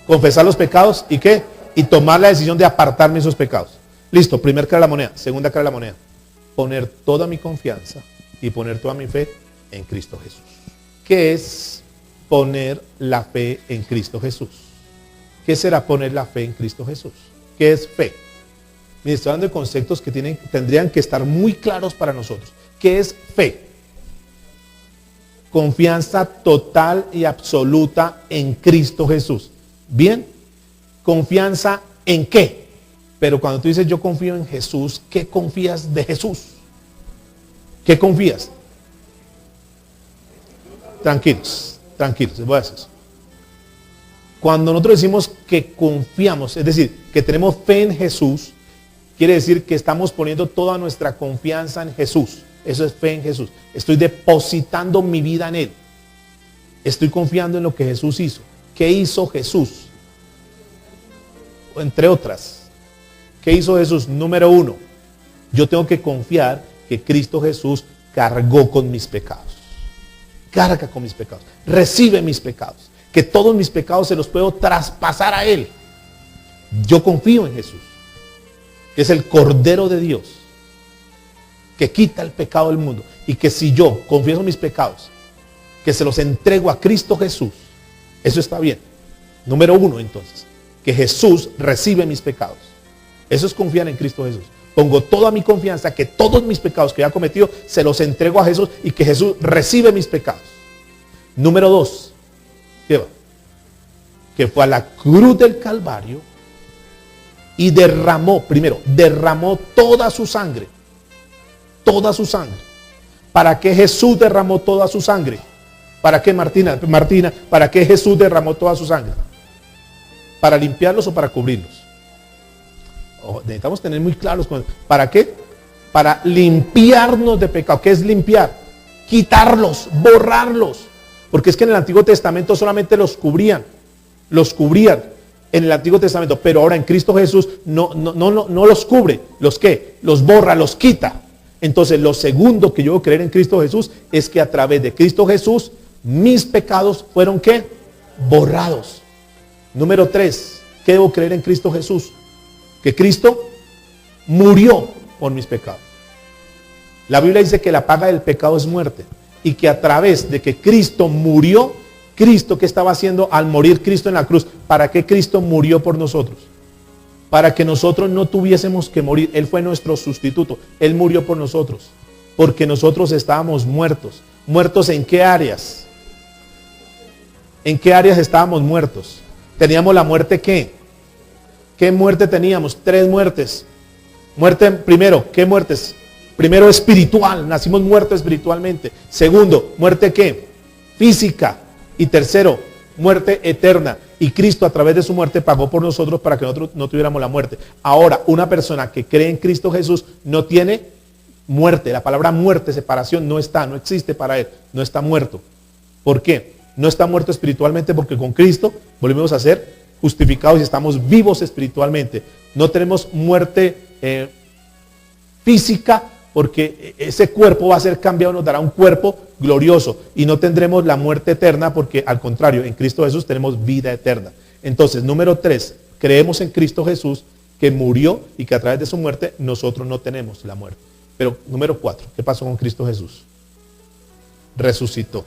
Confesar los pecados y tomar la decisión de apartarme de esos pecados. Listo, primer cara de la moneda. Segunda cara de la moneda, poner toda mi confianza y poner toda mi fe en Cristo Jesús. ¿Qué es poner la fe en Cristo Jesús? ¿Qué será poner la fe en Cristo Jesús? ¿Qué es fe? Mire, estoy hablando de conceptos que tendrían que estar muy claros para nosotros. ¿Qué es fe? Confianza total y absoluta en Cristo Jesús. Bien, confianza en qué. Pero cuando tú dices yo confío en Jesús, ¿qué confías de Jesús? ¿Qué confías? Tranquilos, voy a hacer eso. Cuando nosotros decimos que confiamos, es decir, que tenemos fe en Jesús, quiere decir que estamos poniendo toda nuestra confianza en Jesús. Eso es fe en Jesús. Estoy depositando mi vida en Él. Estoy confiando en lo que Jesús hizo. ¿Qué hizo Jesús? Entre otras, ¿qué hizo Jesús? Número uno, yo tengo que confiar que Cristo Jesús cargó con mis pecados. Carga con mis pecados. Recibe mis pecados. Que todos mis pecados se los puedo traspasar a Él. Yo confío en Jesús, que es el Cordero de Dios, que quita el pecado del mundo. Y que si yo confieso mis pecados, que se los entrego a Cristo Jesús, eso está bien. Número uno, entonces, que Jesús recibe mis pecados. Eso es confiar en Cristo Jesús. Pongo toda mi confianza, que todos mis pecados que he cometido, se los entrego a Jesús y que Jesús recibe mis pecados. Número dos, que fue a la cruz del Calvario y derramó toda su sangre. Toda su sangre. ¿Para qué Jesús derramó toda su sangre? ¿Para qué, Martina, para qué Jesús derramó toda su sangre? ¿Para limpiarlos o para cubrirlos? Necesitamos tener muy claros. ¿Para qué? Para limpiarnos de pecado. ¿Qué es limpiar? Quitarlos, borrarlos. Porque es que en el Antiguo Testamento solamente los cubrían en el Antiguo Testamento, pero ahora en Cristo Jesús no los cubre. ¿Los qué? Los borra, los quita. Entonces lo segundo que yo debo creer en Cristo Jesús es que a través de Cristo Jesús mis pecados fueron ¿qué? Borrados. Número 3, ¿qué debo creer en Cristo Jesús? Que Cristo murió por mis pecados. La Biblia dice que la paga del pecado es muerte. Y que a través de que Cristo murió, Cristo, ¿qué estaba haciendo al morir Cristo en la cruz? ¿Para qué Cristo murió por nosotros? Para que nosotros no tuviésemos que morir. Él fue nuestro sustituto. Él murió por nosotros. Porque nosotros estábamos muertos. ¿Muertos en qué áreas? ¿En qué áreas estábamos muertos? Teníamos la muerte ¿qué? ¿Qué muerte teníamos? 3 muertes. Muerte primero, ¿qué muertes? Primero espiritual, nacimos muertos espiritualmente. Segundo, muerte ¿qué? Física. Y tercero, muerte eterna. Y Cristo a través de su muerte pagó por nosotros para que nosotros no tuviéramos la muerte. Ahora, una persona que cree en Cristo Jesús no tiene muerte. La palabra muerte, separación, no existe para él. No está muerto. ¿Por qué? No está muerto espiritualmente porque con Cristo volvemos a ser justificados y estamos vivos espiritualmente. No tenemos muerte física, porque ese cuerpo va a ser cambiado, nos dará un cuerpo glorioso y no tendremos la muerte eterna, porque al contrario, en Cristo Jesús tenemos vida eterna. Entonces, número 3, creemos en Cristo Jesús, que murió y que a través de su muerte nosotros no tenemos la muerte. Pero número 4, ¿qué pasó con Cristo Jesús? Resucitó.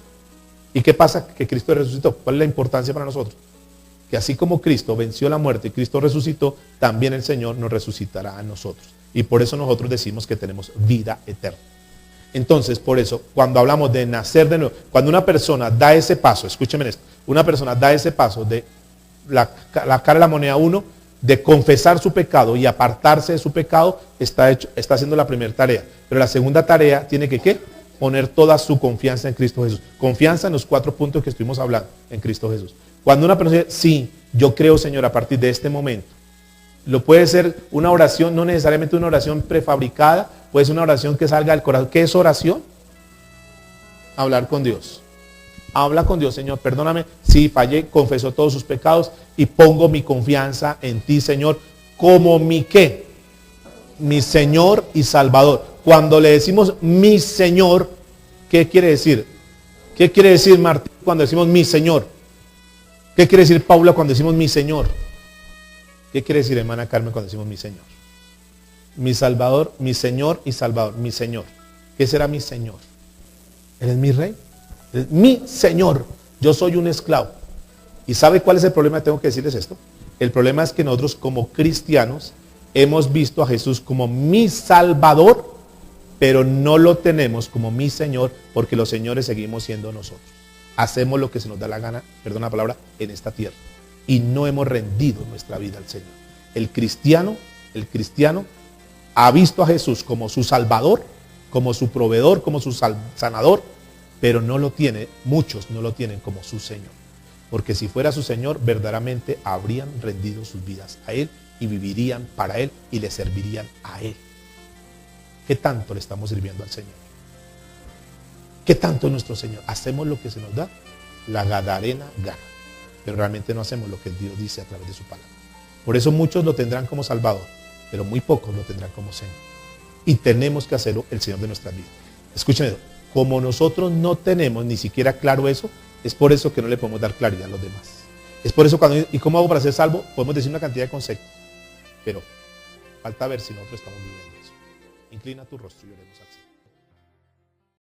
¿Y qué pasa que Cristo resucitó? ¿Cuál es la importancia para nosotros? Que así como Cristo venció la muerte y Cristo resucitó, también el Señor nos resucitará a nosotros. Y por eso nosotros decimos que tenemos vida eterna. Entonces, por eso, cuando hablamos de nacer de nuevo, cuando una persona da ese paso, escúcheme esto, una persona da ese paso de la cara de la moneda 1, de confesar su pecado y apartarse de su pecado, está haciendo la primera tarea. Pero la segunda tarea tiene que, ¿qué? Poner toda su confianza en Cristo Jesús. Confianza en los 4 puntos que estuvimos hablando, en Cristo Jesús. Cuando una persona dice, sí, yo creo, Señor, a partir de este momento, lo puede ser una oración, no necesariamente una oración prefabricada, puede ser una oración que salga del corazón. ¿Qué es oración? Hablar con Dios. Habla con Dios, Señor, perdóname si fallé, confesó todos sus pecados y pongo mi confianza en ti, Señor, como mi ¿qué? Mi Señor y Salvador. Cuando le decimos mi Señor, ¿qué quiere decir? ¿Qué quiere decir Martín cuando decimos mi Señor? ¿Qué quiere decir Paula cuando decimos mi Señor? ¿Qué quiere decir hermana Carmen cuando decimos mi Señor? Mi Salvador, mi Señor y Salvador, mi Señor. ¿Qué será mi Señor? ¿Él es mi Rey? ¿Él es mi Señor? Yo soy un esclavo. ¿Y sabe cuál es el problema? Tengo que decirles esto. El problema es que nosotros como cristianos hemos visto a Jesús como mi Salvador, pero no lo tenemos como mi Señor, porque los señores seguimos siendo nosotros. Hacemos lo que se nos da la gana, perdón la palabra, en esta tierra. Y no hemos rendido nuestra vida al Señor. El cristiano ha visto a Jesús como su Salvador, como su proveedor, como su sanador, pero no lo tiene, muchos no lo tienen como su Señor. Porque si fuera su Señor, verdaderamente habrían rendido sus vidas a Él y vivirían para Él y le servirían a Él. ¿Qué tanto le estamos sirviendo al Señor? ¿Qué tanto es nuestro Señor? ¿Hacemos lo que se nos da? La Gadarena gana. Pero realmente no hacemos lo que Dios dice a través de su palabra. Por eso muchos lo tendrán como Salvador, pero muy pocos lo tendrán como Señor. Y tenemos que hacerlo el Señor de nuestras vidas. Escúchenme, como nosotros no tenemos ni siquiera claro eso, es por eso que no le podemos dar claridad a los demás. Es por eso ¿y cómo hago para ser salvo? Podemos decir una cantidad de conceptos, pero falta ver si nosotros estamos viviendo eso. Inclina tu rostro y oremos al Señor.